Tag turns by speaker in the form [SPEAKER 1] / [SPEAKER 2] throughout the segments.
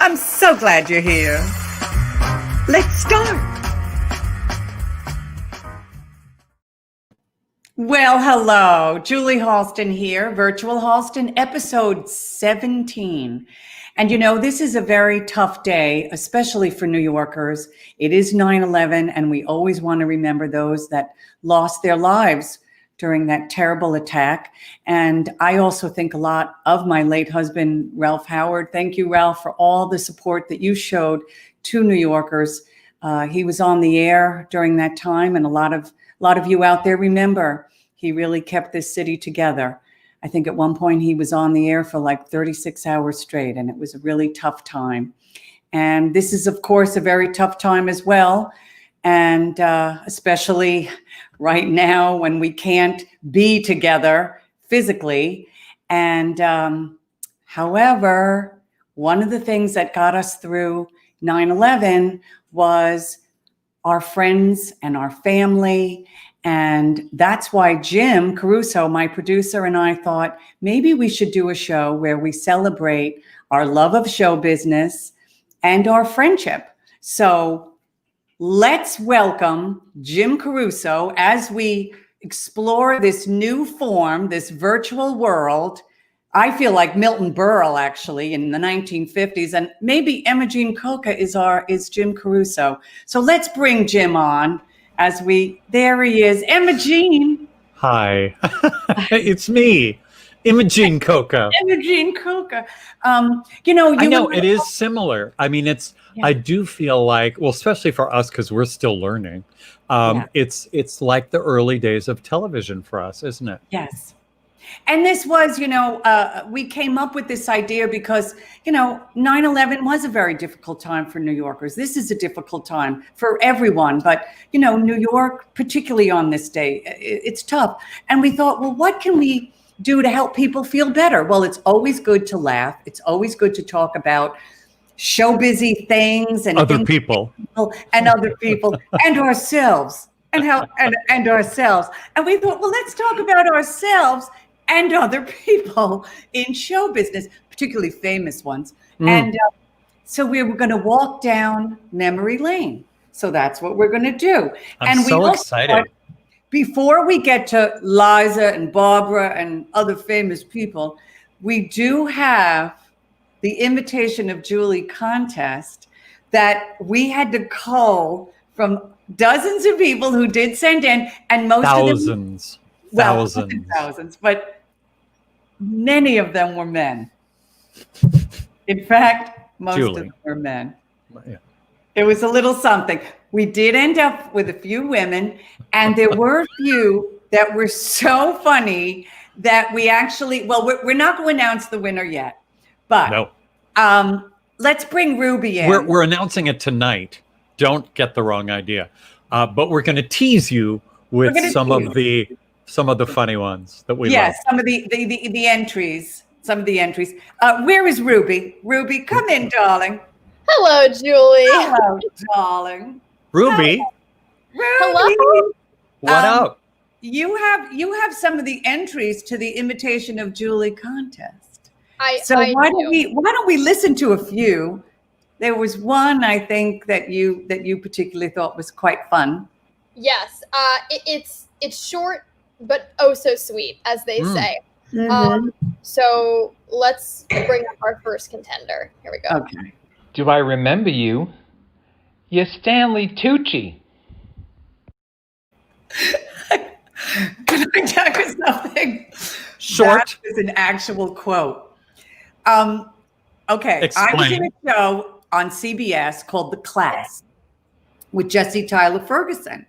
[SPEAKER 1] I'm so glad you're here. Let's start. Well, hello. Julie Halston here, Virtual Halston, episode 17. And you know, this is a very tough day, especially for New Yorkers. It is 9/11, and we always want to remember those that lost their lives during that terrible attack. And I also think a lot of my late husband, Ralph Howard. Thank you, Ralph, for all the support that you showed to New Yorkers. He was on the air during that time, and a lot of you out there remember he really kept this city together. I think at one point he was on the air for like 36 hours straight, and it was a really tough time. And this is, of course, a very tough time as well. And especially right now when we can't be together physically. And however, one of the things that got us through 9/11 was our friends and our family. And that's why Jim Caruso, my producer, and I thought maybe we should do a show where we celebrate our love of show business and our friendship. So let's welcome Jim Caruso as we explore this new form, this virtual world. I feel like Milton Berle, actually, in the 1950s, and maybe Emma Jean Coca is Jim Caruso. So let's bring Jim on there he is. Emma Jean.
[SPEAKER 2] Hi, it's me, Imogene Coca.
[SPEAKER 1] Imogene Coca.
[SPEAKER 2] I know it is similar. I mean, I do feel like, well, especially for us, because we're still learning. It's like the early days of television for us, isn't it?
[SPEAKER 1] Yes. And this was, we came up with this idea because, 9/11 was a very difficult time for New Yorkers. This is a difficult time for everyone. But, New York, particularly on this day, it's tough. And we thought, well, what can we do to help people feel better? Well, it's always good to laugh. It's always good to talk about show busy things and
[SPEAKER 2] other people
[SPEAKER 1] and other people and ourselves and ourselves. And we thought, well, let's talk about ourselves and other people in show business, particularly famous ones. And so we were going to walk down memory lane. So that's what we're going to do.
[SPEAKER 2] I'm so excited.
[SPEAKER 1] Before we get to Liza and Barbara and other famous people, we do have the Invitation of Julie contest that we had to cull from dozens of people who did send in, and most
[SPEAKER 2] thousands,
[SPEAKER 1] of them, thousands, but many of them were men. In fact, most of them were men. Yeah. It was a little something. We did end up with a few women, and there were a few that were so funny that we actually, well, we're not going to announce the winner yet, but let's bring Ruby in.
[SPEAKER 2] We're announcing it tonight. Don't get the wrong idea. But we're going to tease you with some of the funny ones that we love.
[SPEAKER 1] Yes, some of the entries. Some of the entries. Where is Ruby? Ruby, come in, darling.
[SPEAKER 3] Hello, Julie.
[SPEAKER 1] Hello, darling.
[SPEAKER 2] Ruby.
[SPEAKER 3] Hello.
[SPEAKER 2] What up?
[SPEAKER 1] You have some of the entries to the Invitation of Julie contest. Why don't we listen to a few? There was one I think that you particularly thought was quite fun.
[SPEAKER 3] Yes, it's short but oh so sweet, as they say.
[SPEAKER 1] Mm-hmm.
[SPEAKER 3] So let's bring up our first contender. Here we go.
[SPEAKER 1] Okay.
[SPEAKER 4] Do I remember you? You're Stanley Tucci.
[SPEAKER 1] Can I tell you something?
[SPEAKER 2] Short.
[SPEAKER 1] That is an actual quote. Okay.
[SPEAKER 2] Explain.
[SPEAKER 1] I was in a show on CBS called The Class with Jesse Tyler Ferguson.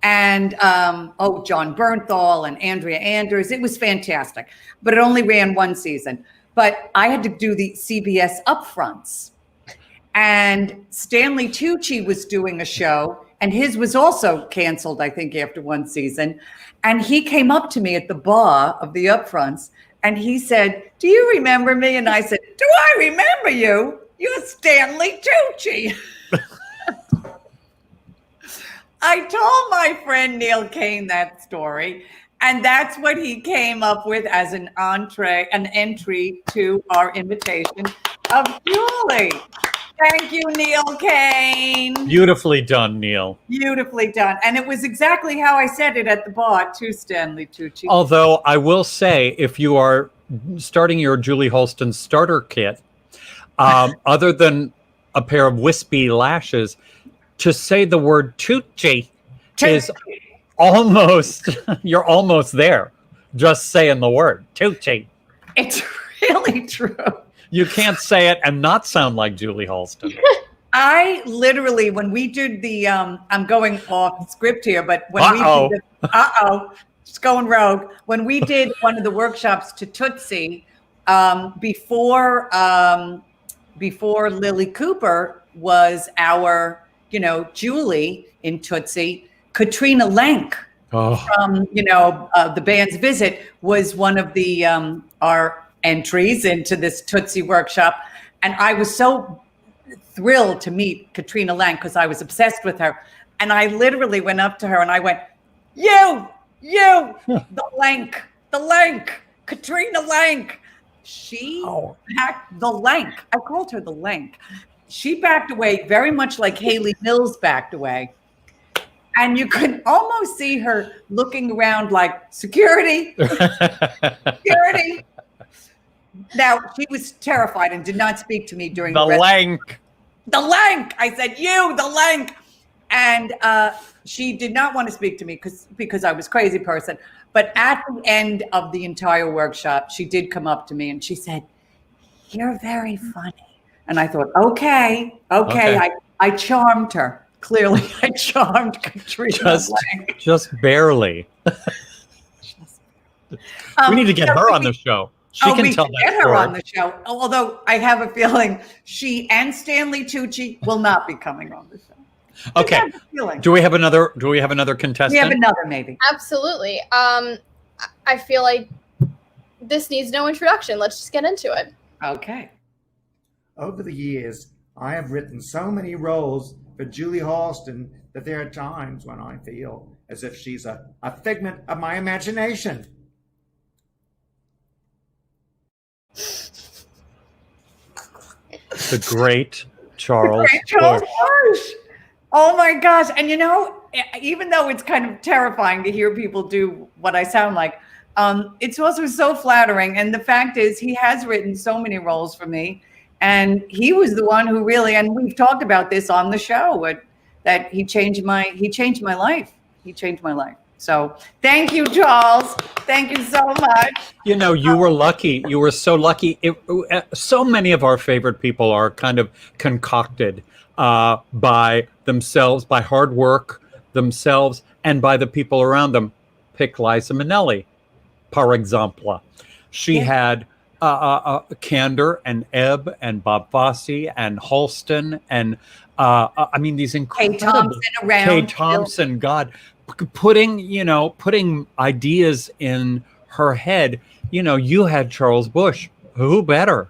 [SPEAKER 1] And John Bernthal and Andrea Anders. It was fantastic, but it only ran one season. But I had to do the CBS upfronts. And Stanley Tucci was doing a show, and his was also canceled, I think, after one season. And he came up to me at the bar of the upfronts, and he said, "Do you remember me?" And I said, "Do I remember you? You're Stanley Tucci." I told my friend Neil Kane that story, and that's what he came up with as an entry to our invitation of Julie. Thank you, Neil Kane.
[SPEAKER 2] Beautifully done, Neil.
[SPEAKER 1] Beautifully done. And it was exactly how I said it at the bar, too, Stanley Tucci.
[SPEAKER 2] Although I will say, if you are starting your Julie Halston starter kit, other than a pair of wispy lashes, to say the word Tucci is almost, you're almost there. Just saying the word Tucci.
[SPEAKER 1] It's really true.
[SPEAKER 2] You can't say it and not sound like Julie Halston.
[SPEAKER 1] I literally, when we did the, I'm going off script here, but when we did the, it's going rogue. When we did one of the workshops to Tootsie, before Lily Cooper was our, Julie in Tootsie, Katrina Lenk from, the band's Visit was one of the, our entries into this Tootsie workshop. And I was so thrilled to meet Katrina Lenk because I was obsessed with her. And I literally went up to her and I went, you, the Lenk, Katrina Lenk. She backed the Lenk. I called her the Lenk. She backed away very much like Haley Mills backed away. And you could almost see her looking around like, security. Now, she was terrified and did not speak to me during the
[SPEAKER 2] Lenk.
[SPEAKER 1] The Lenk. I said, you, the Lenk. And she did not want to speak to me because I was a crazy person. But at the end of the entire workshop, she did come up to me and she said, you're very funny. And I thought, okay. I charmed her. Clearly, I charmed Katrina Lenk.
[SPEAKER 2] Just barely. We need to get her on the show. She can tell that
[SPEAKER 1] get her
[SPEAKER 2] story
[SPEAKER 1] on the show. Although I have a feeling she and Stanley Tucci will not be coming on the show.
[SPEAKER 2] Okay. Do we have another contestant?
[SPEAKER 1] We have another, maybe.
[SPEAKER 3] Absolutely. I feel like this needs no introduction. Let's just get into it.
[SPEAKER 1] Okay.
[SPEAKER 5] Over the years, I have written so many roles for Julie Halston that there are times when I feel as if she's a figment of my imagination.
[SPEAKER 2] The great Charles
[SPEAKER 1] Bush. Oh my gosh. And even though it's kind of terrifying to hear people do what I sound like, it's also so flattering. And the fact is he has written so many roles for me. And he was the one who really, and we've talked about this on the show, that he changed my life. He changed my life. So thank you, Charles. Thank you so much.
[SPEAKER 2] You were lucky. You were so lucky. So many of our favorite people are kind of concocted by themselves, by hard work themselves, and by the people around them. Pick Liza Minnelli, par exemple. She had Candor and Ebb and Bob Fosse and Halston and these incredible Kay Thompson, God, putting ideas in her head. You had Charles Bush. Who better?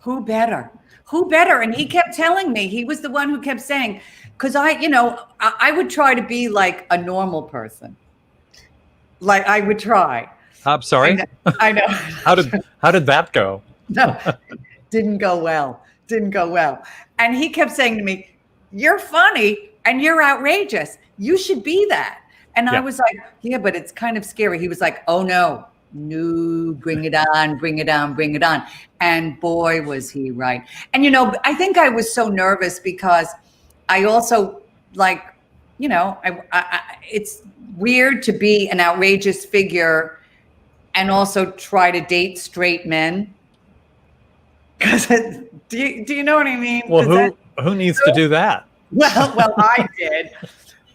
[SPEAKER 2] And he kept telling me, he was the one who kept saying, because I would try to be like a normal person. Like I would try. I'm sorry. I know. How did that go? No, didn't go well. And he kept saying to me, "You're funny and you're outrageous. You should be that." And I was like, "Yeah, but it's kind of scary." He was like, "Oh no, bring it on." And boy, was he right. And I think I was so nervous because I also it's weird to be an outrageous figure and also try to date straight men. Because do you know what I mean? Well, who needs to do that? Well, I did.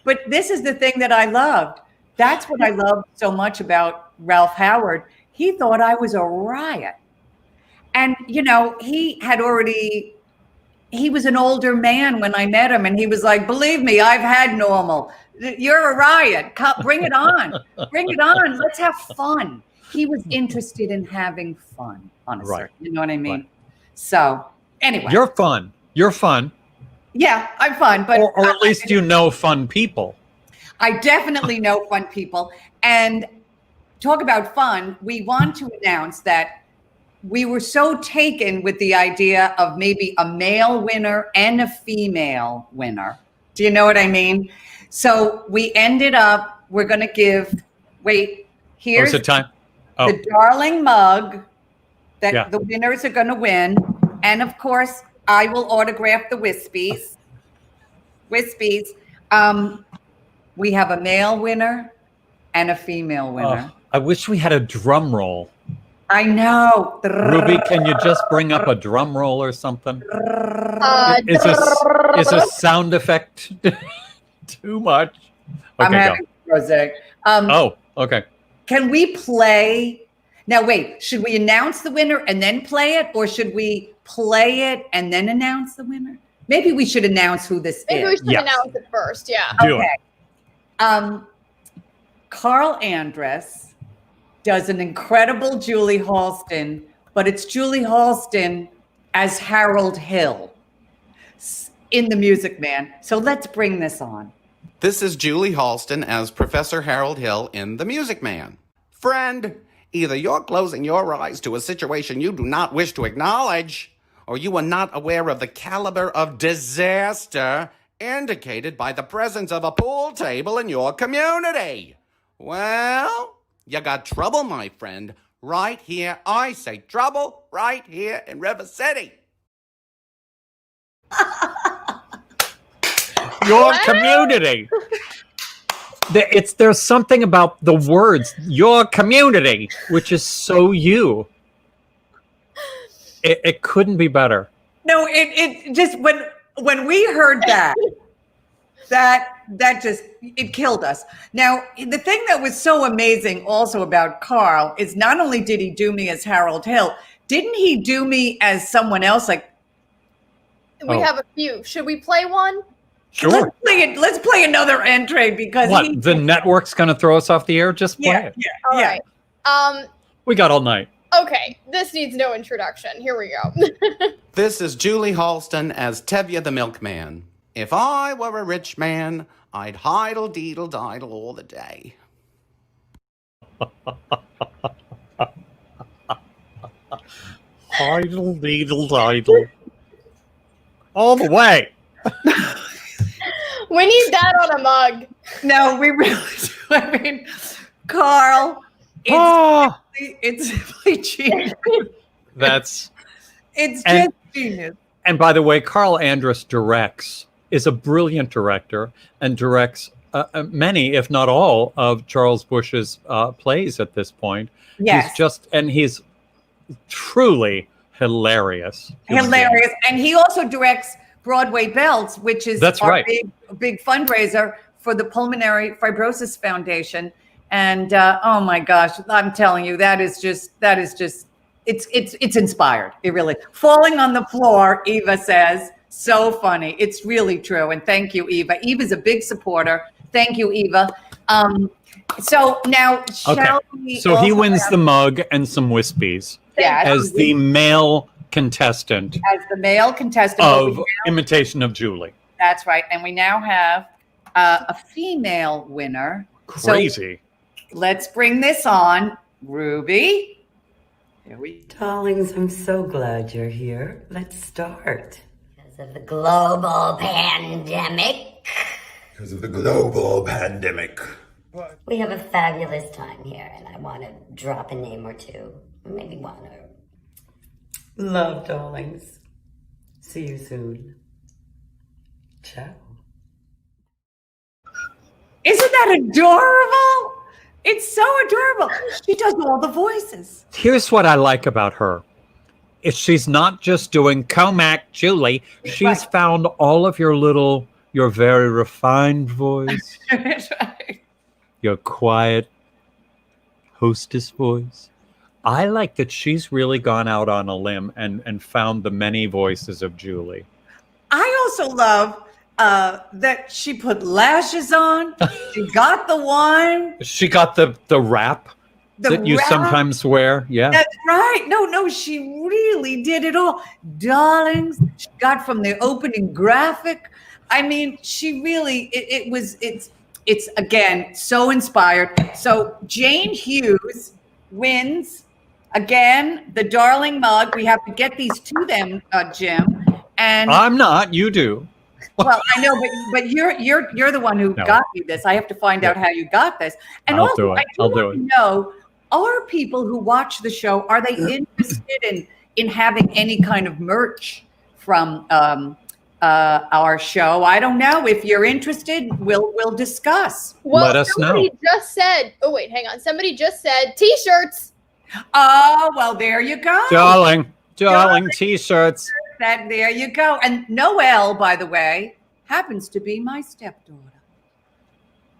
[SPEAKER 2] But this is the thing that I loved. That's what I loved so much about Ralph Howard. He thought I was a riot. And, he was an older man when I met him. And he was like, "Believe me, I've had normal. You're a riot. Bring it on. Bring it on. Let's have fun." He was interested in having fun, honestly. Right. You know what I mean? Right. So anyway. You're fun. Yeah, I'm fun. But or at least fun people. I definitely know fun people. And talk about fun. We want to announce that
[SPEAKER 1] we were so taken with the idea of maybe a male winner and a female winner. Do you know what I mean? So we ended up, we're going to give, here's
[SPEAKER 2] the time.
[SPEAKER 1] The darling mug that the winners are going to win. And of course, I will autograph the Wispies. We have a male winner and a female winner.
[SPEAKER 2] I wish we had a drum roll.
[SPEAKER 1] I know.
[SPEAKER 2] Ruby, can you just bring up a drum roll or something? Is a sound effect too much? Okay,
[SPEAKER 1] I'm having rosé.
[SPEAKER 2] Okay.
[SPEAKER 1] Can we play? Now, wait, should we announce the winner and then play it? Or should we play it and then announce the winner? Maybe we should announce who this
[SPEAKER 3] Maybe
[SPEAKER 1] is.
[SPEAKER 3] we should announce it first, yeah.
[SPEAKER 2] Do it.
[SPEAKER 1] Carl Andrus does an incredible Julie Halston, but it's Julie Halston as Harold Hill in The Music Man. So let's bring this on.
[SPEAKER 6] This is Julie Halston as Professor Harold Hill in The Music Man. Friend, either you're closing your eyes to a situation you do not wish to acknowledge, or you are not aware of the caliber of disaster indicated by the presence of a pool table in your community. Well, you got trouble, my friend, right here. I say trouble right here in River City.
[SPEAKER 2] Your community. There's something about the words, your community, which is so you. It couldn't be better.
[SPEAKER 1] No, it just when we heard that just it killed us. Now, the thing that was so amazing also about Carl is not only did he do me as Harold Hill, didn't he do me as someone else? Like
[SPEAKER 3] we have a few. Should we play one?
[SPEAKER 2] Sure.
[SPEAKER 1] Let's play another entry because
[SPEAKER 2] the network's gonna throw us off the air? Just play it.
[SPEAKER 3] All right.
[SPEAKER 2] We got all night.
[SPEAKER 3] Okay, this needs no introduction. Here we go.
[SPEAKER 6] This is Julie Halston as Tevye the Milkman. If I were a rich man, I'd hidle-deedle-diddle all the day.
[SPEAKER 2] Hidle-deedle-diddle. All the way.
[SPEAKER 3] We need that on a mug.
[SPEAKER 1] No, we really do. I mean, Carl, it's simply genius. It's just genius.
[SPEAKER 2] And by the way, Carl Andrus is a brilliant director and directs many, if not all, of Charles Busch's plays at this point.
[SPEAKER 1] Yes.
[SPEAKER 2] He's truly hilarious.
[SPEAKER 1] Hilarious. And he also directs Broadway Belts, which is our big fundraiser for the Pulmonary Fibrosis Foundation. And oh my gosh, I'm telling you, that is just it's inspired. It really falling on the floor, Eva says. So funny. It's really true. And thank you, Eva. Eva's a big supporter. Thank you, Eva. So now shall we?
[SPEAKER 2] So he wins the mug and some Wispies.
[SPEAKER 1] Yes.
[SPEAKER 2] As the male contestant.
[SPEAKER 1] As the male contestant
[SPEAKER 2] of Imitation of Julie.
[SPEAKER 1] That's right. And we now have a female winner.
[SPEAKER 2] Crazy.
[SPEAKER 1] So let's bring this on. Ruby.
[SPEAKER 7] Here we go. Darlings, I'm so glad you're here. Let's start.
[SPEAKER 8] Because of the global pandemic.
[SPEAKER 9] Because of the global pandemic.
[SPEAKER 8] We have a fabulous time here, and I want to drop a name or two. Maybe one or...
[SPEAKER 7] Love, darlings. See you soon. Ciao.
[SPEAKER 1] Isn't that adorable? It's so adorable. She does all the voices.
[SPEAKER 2] Here's what I like about her. Is she's not just doing Comac Julie. She's found all of your very refined voice.
[SPEAKER 1] Right.
[SPEAKER 2] Your quiet hostess voice. I like that she's really gone out on a limb and found the many voices of Julie.
[SPEAKER 1] I also love that she put lashes on. She got the wine.
[SPEAKER 2] She got the wrap that you sometimes wear. Yeah.
[SPEAKER 1] That's right. No, she really did it all. Darlings, she got from the opening graphic. I mean, she really, it's again, so inspired. So Jane Hughes wins Again, the darling mug. We have to get these to them, Jim. And
[SPEAKER 2] I'm not. You do.
[SPEAKER 1] well, I know, but you're the one who got me this. I have to find out how you got this. And
[SPEAKER 2] I'll do it.
[SPEAKER 1] I do want to know: are people who watch the show, are they interested in having any kind of merch from our show? I don't know. If you're interested, we'll discuss.
[SPEAKER 3] Well,
[SPEAKER 2] let us know.
[SPEAKER 3] Somebody just said. Oh wait, hang on. Somebody just said T-shirts.
[SPEAKER 1] Oh, well, there you go.
[SPEAKER 2] Darling, T-shirts.
[SPEAKER 1] There you go. And Noelle, by the way, happens to be my stepdaughter.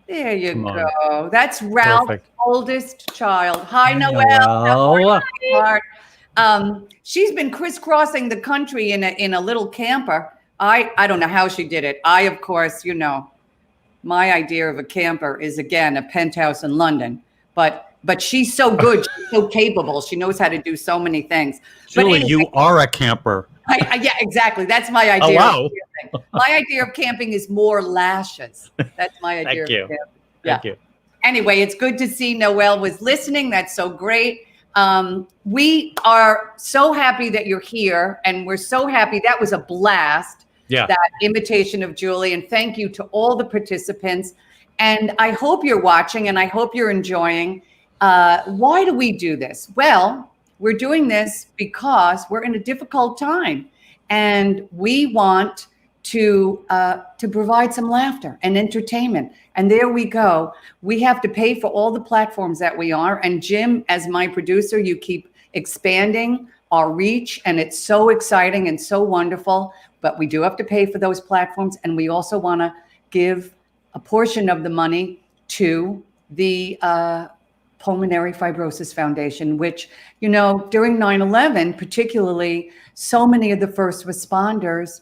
[SPEAKER 1] There you go. That's Ralph's oldest child. Hi, Noelle. She's been crisscrossing the country in a little camper. I don't know how she did it. I, of course, my idea of a camper is, again, a penthouse in London. But she's so good. She's so capable. She knows how to do so many things.
[SPEAKER 2] Julie,
[SPEAKER 1] anyway,
[SPEAKER 2] you are a camper.
[SPEAKER 1] Yeah, exactly. That's my idea.
[SPEAKER 2] Hello.
[SPEAKER 1] Of camping. My idea of camping is more lashes. That's my idea.
[SPEAKER 2] Thank you.
[SPEAKER 1] Of camping.
[SPEAKER 2] Thank you.
[SPEAKER 1] Anyway, it's good to see Noelle was listening. That's so great. We are so happy that you're here, and we're so happy. That was a blast.
[SPEAKER 2] Yeah.
[SPEAKER 1] That invitation of Julie, and thank you to all the participants. And I hope you're watching, and I hope you're enjoying. Why do we do this? Well, we're doing this because we're in a difficult time, and we want to provide some laughter and entertainment. And there we go. We have to pay for all the platforms that we are. And Jim, as my producer, you keep expanding our reach, and it's so exciting and so wonderful. But we do have to pay for those platforms, and we also want to give a portion of the money to the Pulmonary Fibrosis Foundation, which, during 9/11, particularly, so many of the first responders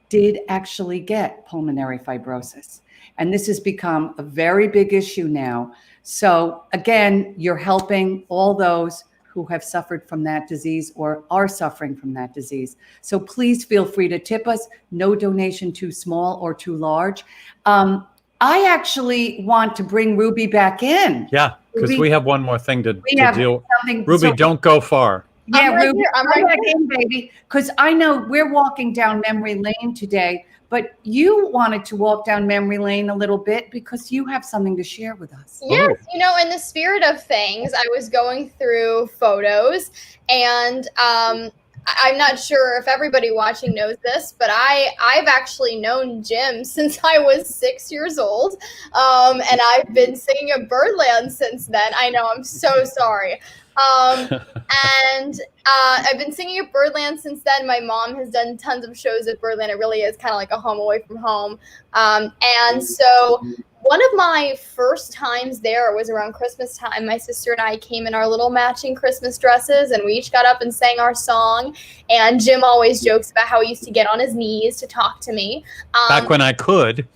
[SPEAKER 1] did actually get pulmonary fibrosis. And this has become a very big issue now. So again, you're helping all those who have suffered from that disease or are suffering from that disease. So please feel free to tip us. No donation too small or too large. I actually want to bring Ruby back in.
[SPEAKER 2] Yeah, because we have one more thing to deal. Ruby,
[SPEAKER 1] So,
[SPEAKER 2] don't go far.
[SPEAKER 1] Yeah, Ruby,
[SPEAKER 3] I'm right
[SPEAKER 1] back in, baby. Because I know we're walking down memory lane today, but you wanted to walk down memory lane a little bit because you have something to share with us.
[SPEAKER 3] Yes, in the spirit of things, I was going through photos, and I'm not sure if everybody watching knows this, but I've actually known Jim since I was 6 years old, and I've been singing at Birdland since then. I know, I'm so sorry. And I've been singing at Birdland since then. My mom has done tons of shows at Birdland. It really is kind of like a home away from home. And so one of my first times there was around Christmas time. My sister and I came in our little matching Christmas dresses, and we each got up and sang our song. And Jim always jokes about how he used to get on his knees to talk to me.
[SPEAKER 2] Back when I could.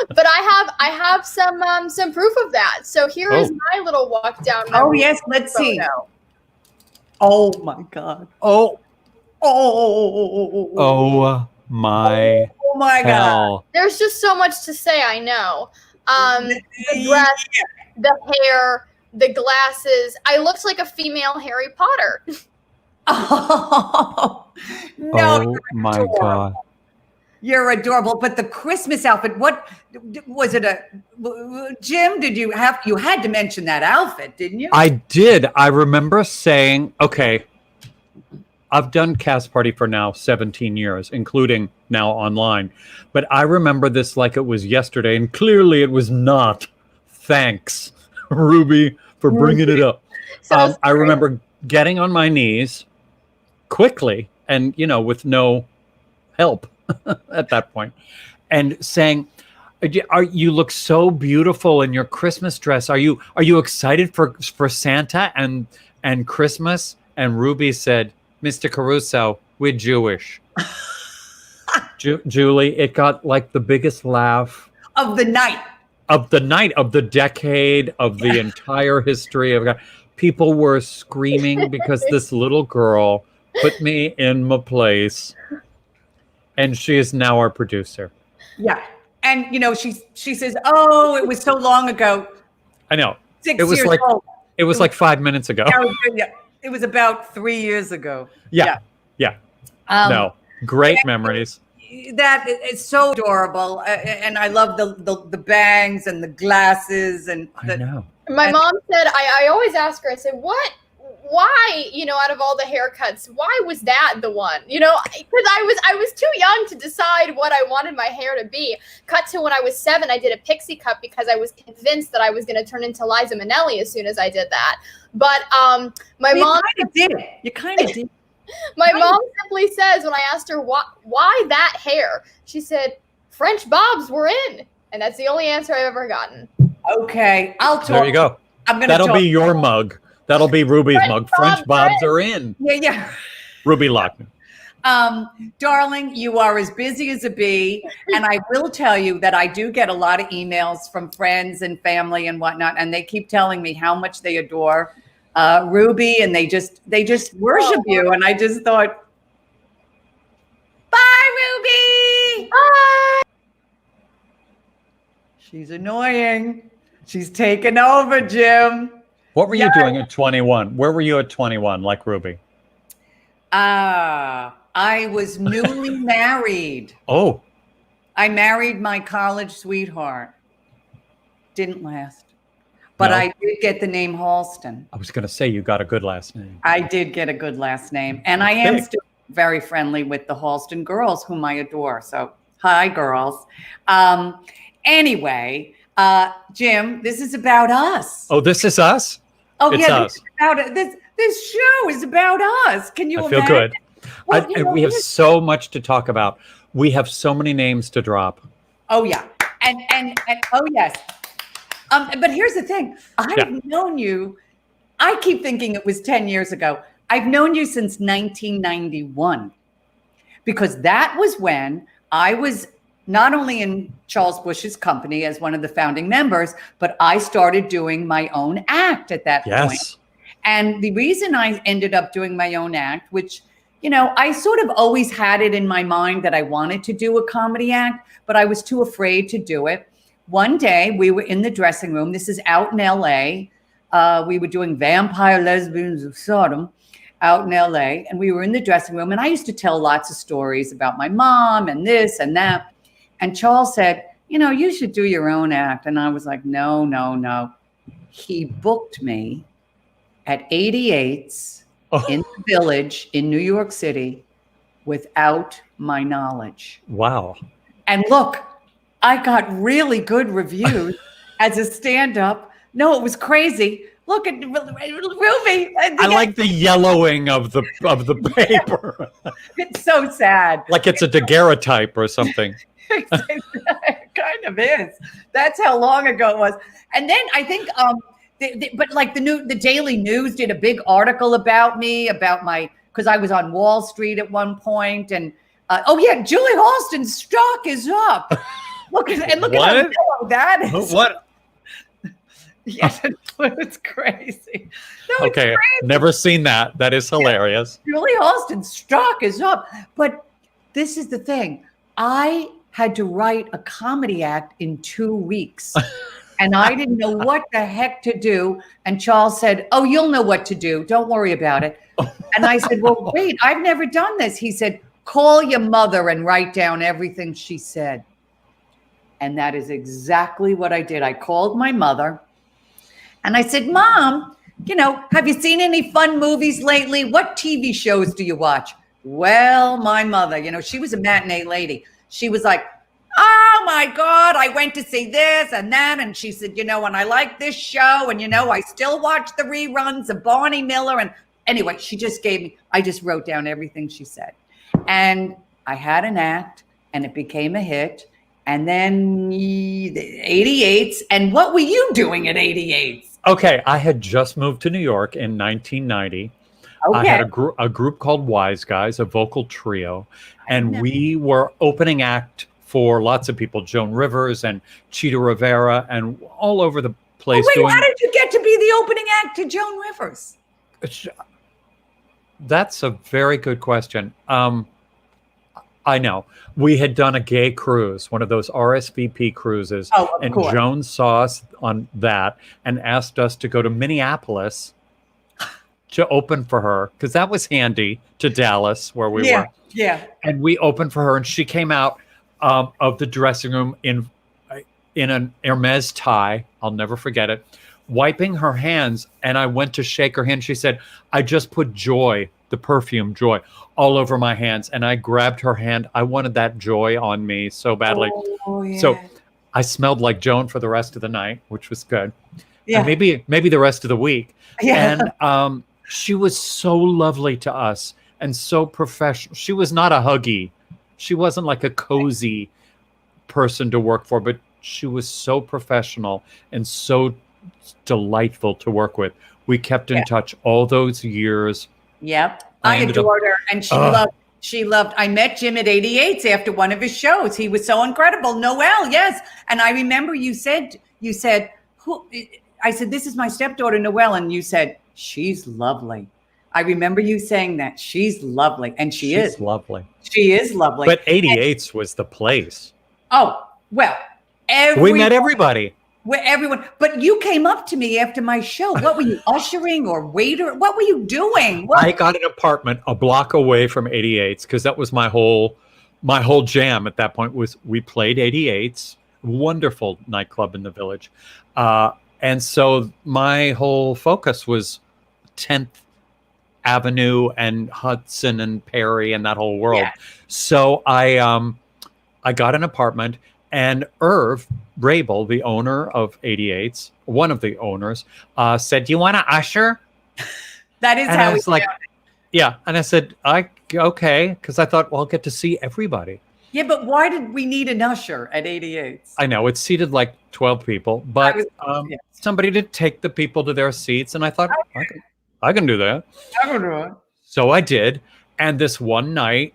[SPEAKER 3] But I have some proof of that. So here is my little walk down.
[SPEAKER 1] Oh yes, let's see. Oh my God.
[SPEAKER 2] Oh my
[SPEAKER 1] God.
[SPEAKER 3] There's just so much to say. I know. The dress, the hair, the glasses. I looked like a female Harry Potter.
[SPEAKER 1] Oh no!
[SPEAKER 2] Oh my God.
[SPEAKER 1] You're adorable, but the Christmas outfit, what was it? Jim, you had to mention that outfit, didn't you?
[SPEAKER 2] I did. I remember saying, okay, I've done Cast Party for now 17 years, including now online. But I remember this like it was yesterday, and clearly it was not. Thanks, Ruby, for bringing it up. I remember getting on my knees quickly and, with no help at that point, and saying, you look so beautiful in your Christmas dress. Are you excited for Santa and Christmas? And Ruby said, Mr. Caruso, we're Jewish. Julie, it got like the biggest laugh
[SPEAKER 1] of the night,
[SPEAKER 2] of the decade, of the entire history of God. People were screaming because this little girl put me in my place. And she is now our producer.
[SPEAKER 1] Yeah. And, she says, oh, it was so long ago.
[SPEAKER 2] I know.
[SPEAKER 1] 6
[SPEAKER 2] it was
[SPEAKER 1] years
[SPEAKER 2] like
[SPEAKER 1] old.
[SPEAKER 2] It was like 5 minutes ago.
[SPEAKER 1] Yeah, it was about 3 years ago.
[SPEAKER 2] Yeah. No, great memories.
[SPEAKER 1] That is so adorable, and I love the bangs and the glasses and
[SPEAKER 2] I know.
[SPEAKER 3] My mom said, I always ask her, I said, why, out of all the haircuts, why was that the one? Because I was too young to decide what I wanted my hair to be. Cut to when I was 7, I did a pixie cut because I was convinced that I was going to turn into Liza Minnelli as soon as I did that. But my mom
[SPEAKER 1] kind of did. You kind of did.
[SPEAKER 3] My mom simply says, when I asked her why that hair, she said, French bobs were in. And that's the only answer I've ever gotten.
[SPEAKER 1] Okay, I'll talk.
[SPEAKER 2] There you go. That'll be your mug. That'll be Ruby's mug. French bobs are in.
[SPEAKER 1] Yeah.
[SPEAKER 2] Ruby Lockman.
[SPEAKER 1] Darling, you are as busy as a bee. And I will tell you that I do get a lot of emails from friends and family and whatnot. And they keep telling me how much they adore Ruby, and they just worship you. And I just thought, bye, Ruby.
[SPEAKER 3] Bye.
[SPEAKER 1] She's annoying. She's taken over, Jim.
[SPEAKER 2] What were you doing at 21? Where were you at 21, like Ruby?
[SPEAKER 1] I was newly married.
[SPEAKER 2] Oh.
[SPEAKER 1] I married my college sweetheart. Didn't last. But
[SPEAKER 2] No.
[SPEAKER 1] I did get the name Halston.
[SPEAKER 2] I was going to say you got a good last name.
[SPEAKER 1] I did get a good last name. And I am still very friendly with the Halston girls, whom I adore. So, hi, girls. Anyway, Jim, this is about us.
[SPEAKER 2] Oh, this is us?
[SPEAKER 1] Oh,
[SPEAKER 2] it's
[SPEAKER 1] yeah.
[SPEAKER 2] us.
[SPEAKER 1] This show is about us. Can you imagine?
[SPEAKER 2] I feel good.
[SPEAKER 1] Well,
[SPEAKER 2] we have so much to talk about. We have so many names to drop.
[SPEAKER 1] Oh, yeah. And oh, yes. But here's the thing. I've known you. I keep thinking it was 10 years ago. I've known you since 1991, because that was when I was not only in Charles Bush's company as one of the founding members, but I started doing my own act at that point. And the reason I ended up doing my own act, which, I sort of always had it in my mind that I wanted to do a comedy act, but I was too afraid to do it. One day we were in the dressing room. This is out in LA. We were doing Vampire Lesbians of Sodom out in LA. And we were in the dressing room. And I used to tell lots of stories about my mom and this and that. And Charles said, you should do your own act. And I was like, no. He booked me at 88's in the Village in New York City without my knowledge.
[SPEAKER 2] Wow.
[SPEAKER 1] And look, I got really good reviews as a stand-up. No, it was crazy. Look at Ruby.
[SPEAKER 2] I like the yellowing of the paper.
[SPEAKER 1] It's so sad.
[SPEAKER 2] Like it's a daguerreotype or something.
[SPEAKER 1] It kind of is. That's how long ago it was. And then I think, but like the Daily News did a big article about me, because I was on Wall Street at one point, and Julie Halston's stock is up. Look at how mellow that is.
[SPEAKER 2] What?
[SPEAKER 1] Yes, it's crazy. No,
[SPEAKER 2] okay,
[SPEAKER 1] it's crazy.
[SPEAKER 2] Never seen that. That is hilarious.
[SPEAKER 1] Julie Halston's stock is up. But this is the thing. I had to write a comedy act in 2 weeks. And I didn't know what the heck to do. And Charles said, oh, you'll know what to do. Don't worry about it. And I said, well, wait, I've never done this. He said, call your mother and write down everything she said. And that is exactly what I did. I called my mother and I said, Mom, have you seen any fun movies lately? What TV shows do you watch? Well, my mother, she was a matinee lady. She was like, oh my God, I went to see this and that. And she said, and I like this show. And, I still watch the reruns of Barney Miller. And anyway, I just wrote down everything she said. And I had an act and it became a hit. And then 88's. And what were you doing at 88's?
[SPEAKER 2] Okay, I had just moved to New York in 1990.
[SPEAKER 1] Okay.
[SPEAKER 2] I had a group called Wise Guys, a vocal trio, and we were opening act for lots of people, Joan Rivers and Cheetah Rivera, and all over the place.
[SPEAKER 1] Oh, wait, how did you get to be the opening act to Joan Rivers?
[SPEAKER 2] That's a very good question. I I know. We had done a gay cruise, one of those RSVP cruises.
[SPEAKER 1] Oh, of
[SPEAKER 2] and
[SPEAKER 1] course.
[SPEAKER 2] Joan saw us on that and asked us to go to Minneapolis to open for her, because that was handy to Dallas where we were.
[SPEAKER 1] Yeah.
[SPEAKER 2] And we opened for her, and she came out of the dressing room in an Hermes tie. I'll never forget it. Wiping her hands, and I went to shake her hand. She said, "I just put Joy, the perfume Joy, all over my hands." And I grabbed her hand. I wanted that Joy on me so badly.
[SPEAKER 1] Oh, yeah.
[SPEAKER 2] So I smelled like Joan for the rest of the night, which was good.
[SPEAKER 1] Yeah.
[SPEAKER 2] And maybe the rest of the week.
[SPEAKER 1] Yeah.
[SPEAKER 2] And she was so lovely to us and so professional. She was not a huggy. She wasn't like a cozy person to work for, but she was so professional and so delightful to work with. We kept in touch all those years.
[SPEAKER 1] Yep. I adored her, and she loved. I met Jim at 88's after one of his shows. He was so incredible. Noelle, yes. And I remember you said, who? I said, "This is my stepdaughter, Noelle," and you said, "She's lovely." I remember you saying that. She's lovely, and she's
[SPEAKER 2] lovely.
[SPEAKER 1] She is lovely.
[SPEAKER 2] But 88's was the place.
[SPEAKER 1] Oh, well,
[SPEAKER 2] we met everybody.
[SPEAKER 1] Everyone, but you came up to me after my show. What were you, ushering or waiter? What were you doing?
[SPEAKER 2] I got an apartment a block away from 88's because that was my whole jam at that point. Was we played 88's, wonderful nightclub in the Village, and so my whole focus was 10th Avenue and Hudson and Perry and that whole world. Yeah. So I got an apartment. And Irv Rabel, the owner of 88's, one of the owners, said, "Do you want to usher?"
[SPEAKER 1] That is how
[SPEAKER 2] it's like, yeah. And I said, okay, because I thought, well, I'll get to see everybody.
[SPEAKER 1] Yeah, but why did we need an usher at 88's?
[SPEAKER 2] I know it's seated like 12 people, but somebody to take the people to their seats, and I thought, I can do that.
[SPEAKER 1] I can do it.
[SPEAKER 2] So I did, and this one night,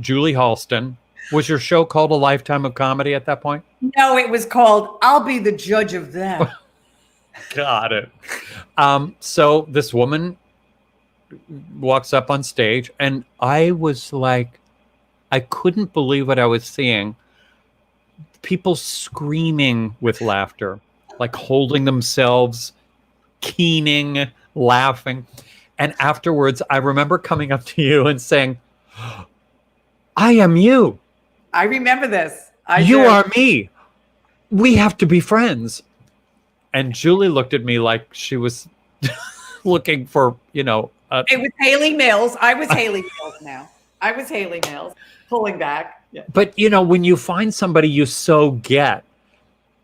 [SPEAKER 2] Julie Halston. Was your show called A Lifetime of Comedy at that point?
[SPEAKER 1] No, it was called I'll Be the Judge of That.
[SPEAKER 2] Got it. So this woman walks up on stage, and I was like, I couldn't believe what I was seeing. People screaming with laughter, like holding themselves, keening, laughing. And afterwards, I remember coming up to you and saying, "I am you.
[SPEAKER 1] I remember this.
[SPEAKER 2] You are me. We have to be friends." And Julie looked at me like she was looking for, it
[SPEAKER 1] was Haley Mills. I was Haley Mills now. I was Haley Mills, pulling back. Yeah.
[SPEAKER 2] But, when you find somebody you so get,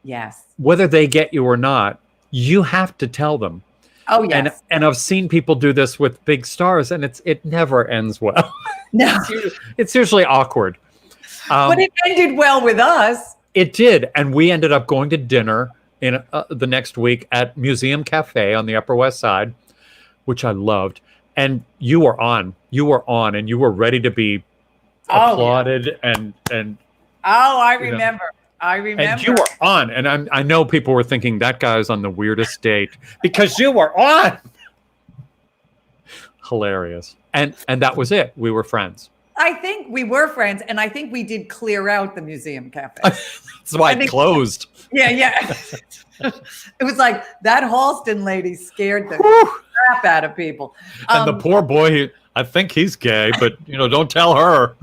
[SPEAKER 1] yes,
[SPEAKER 2] whether they get you or not, you have to tell them.
[SPEAKER 1] Oh, yes.
[SPEAKER 2] And I've seen people do this with big stars, and it never ends well.
[SPEAKER 1] No.
[SPEAKER 2] It's usually awkward.
[SPEAKER 1] But it ended well with us.
[SPEAKER 2] It did. And we ended up going to dinner in the next week at Museum Cafe on the Upper West Side, which I loved. And you were on, and you were ready to be applauded. And
[SPEAKER 1] I remember. I remember.
[SPEAKER 2] And you were on. And I know people were thinking that guy was on the weirdest date because you were on. Hilarious. And that was it. We were friends.
[SPEAKER 1] I think we were friends, and I think we did clear out the Museum Cafe.
[SPEAKER 2] That's why it closed.
[SPEAKER 1] Yeah. It was like that Halston lady scared the crap out of people.
[SPEAKER 2] And the poor boy, I think he's gay, but don't tell her.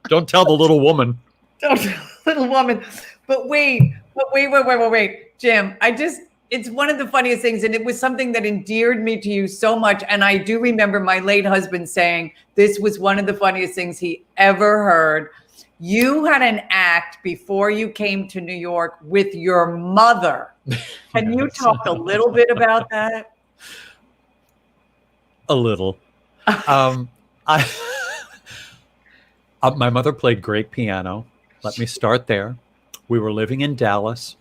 [SPEAKER 2] Don't tell the little woman.
[SPEAKER 1] Don't tell the little woman. But wait, Jim. It's one of the funniest things, and it was something that endeared me to you so much. And I do remember my late husband saying this was one of the funniest things he ever heard. You had an act before you came to New York with your mother. Can you talk a little bit about that?
[SPEAKER 2] A little. My mother played great piano. Let me start there. We were living in Dallas.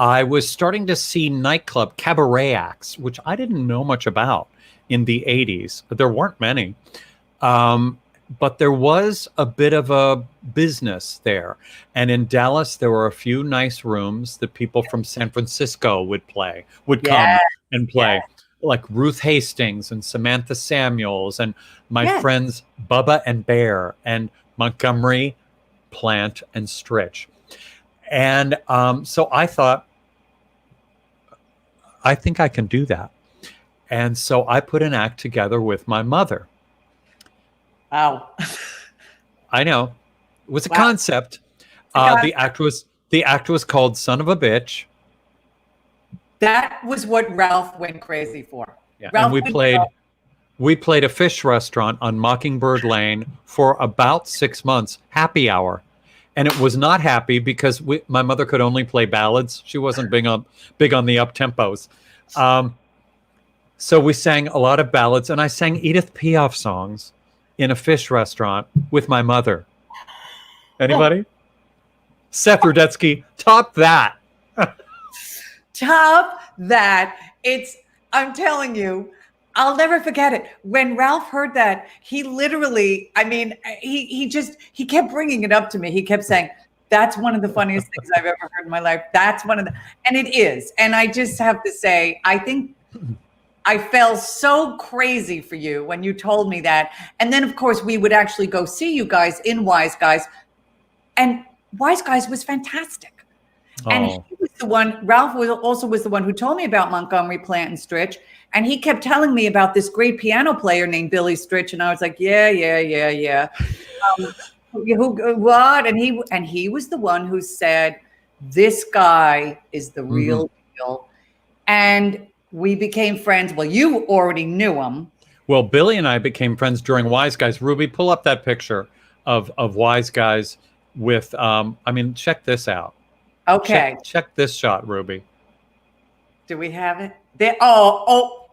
[SPEAKER 2] I was starting to see nightclub cabaret acts, which I didn't know much about in the 80s. There weren't many. But there was a bit of a business there. And in Dallas, there were a few nice rooms that people from San Francisco would come and play. Like Ruth Hastings and Samantha Samuels and my friends Bubba and Bear and Montgomery, Plant, and Stritch. And so I thought, I think I can do that. And so I put an act together with my mother.
[SPEAKER 1] Wow.
[SPEAKER 2] I know. It was a
[SPEAKER 1] Wow.
[SPEAKER 2] concept. The act was called Son of a Bitch.
[SPEAKER 1] That was what Ralph went crazy for.
[SPEAKER 2] Yeah.
[SPEAKER 1] Ralph
[SPEAKER 2] And we played a fish restaurant on Mockingbird Lane for about 6 months, happy hour. And it was not happy because my mother could only play ballads. She wasn't big on the up tempos. So we sang a lot of ballads, and I sang Edith Piaf songs in a fish restaurant with my mother. Anybody? Seth Rudetsky, top that.
[SPEAKER 1] Top that. I'm telling you, I'll never forget it. When Ralph heard that, he literally, I mean, he kept bringing it up to me. He kept saying, that's one of the funniest things I've ever heard in my life. And it is. And I just have to say, I think I felt so crazy for you when you told me that. And then, of course, we would actually go see you guys in Wise Guys. And Wise Guys was fantastic. And he was the one, Ralph was the one who told me about Montgomery, Plant, and Stritch. And he kept telling me about this great piano player named Billy Stritch. And I was like, yeah. What? And he was the one who said, this guy is the real deal. And we became friends. Well, you already knew him.
[SPEAKER 2] Well, Billy and I became friends during Wise Guys. Ruby, pull up that picture of Wise Guys with, check this out.
[SPEAKER 1] Okay.
[SPEAKER 2] Check this shot, Ruby.
[SPEAKER 1] Do we have it? There. Oh.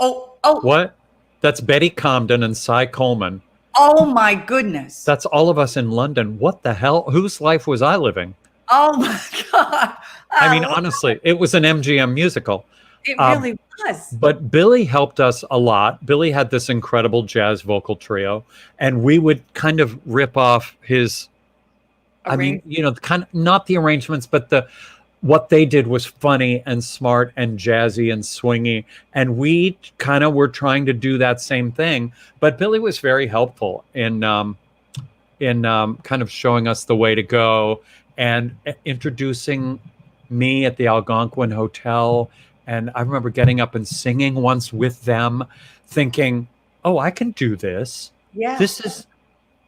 [SPEAKER 2] What? That's Betty Comden and Cy Coleman.
[SPEAKER 1] Oh my goodness.
[SPEAKER 2] That's all of us in London. What the hell? Whose life was I living?
[SPEAKER 1] Oh my God.
[SPEAKER 2] I mean, honestly, it was an MGM musical.
[SPEAKER 1] It really was.
[SPEAKER 2] But Billy helped us a lot. Billy had this incredible jazz vocal trio, and we would kind of rip off his, kind of not the arrangements, but what they did was funny and smart and jazzy and swingy. And we kind of were trying to do that same thing. But Billy was very helpful in kind of showing us the way to go and introducing me at the Algonquin Hotel. And I remember getting up and singing once with them, thinking, oh, I can do this.
[SPEAKER 1] Yeah.
[SPEAKER 2] This is,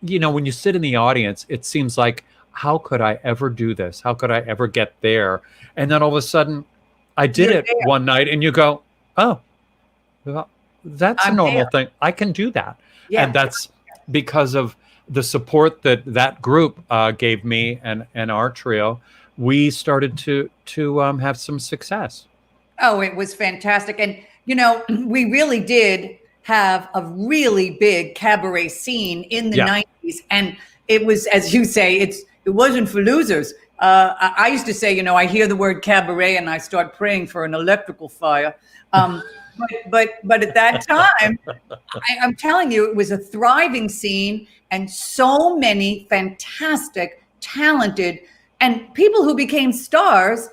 [SPEAKER 2] when you sit in the audience, it seems like, how could I ever do this? How could I ever get there? And then all of a sudden, I did it one night, and you go, oh, well, that's a normal thing. I can do that. Yeah. And that's because of the support that group gave me and our trio. We started to have some success.
[SPEAKER 1] Oh, it was fantastic. And, we really did have a really big cabaret scene in the 90s. And it was, as you say, it wasn't for losers. I used to say, I hear the word cabaret and I start praying for an electrical fire. But at that time, I'm telling you, it was a thriving scene and so many fantastic, talented, and people who became stars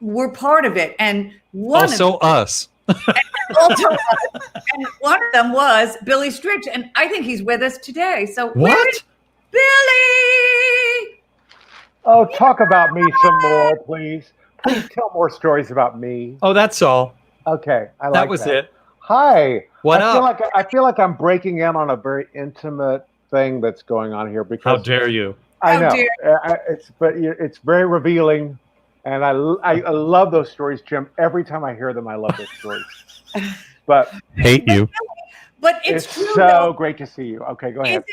[SPEAKER 1] were part of it. And
[SPEAKER 2] us.
[SPEAKER 1] And one of them was Billy Stritch, and I think he's with us today. So
[SPEAKER 2] what?
[SPEAKER 1] Billy!
[SPEAKER 10] Oh, talk about me some more, please. Please tell more stories about me.
[SPEAKER 2] Oh, that's all.
[SPEAKER 10] Okay, I like that.
[SPEAKER 2] That was it.
[SPEAKER 10] Hi.
[SPEAKER 2] What up?
[SPEAKER 10] I feel like I'm breaking in on a very intimate thing that's going on here. Because
[SPEAKER 2] how dare you?
[SPEAKER 10] I know. It's very revealing, and I love those stories, Jim. Every time I hear them, I love those stories. But
[SPEAKER 2] hate you.
[SPEAKER 1] But it's true,
[SPEAKER 10] so great to see you. Okay, go ahead.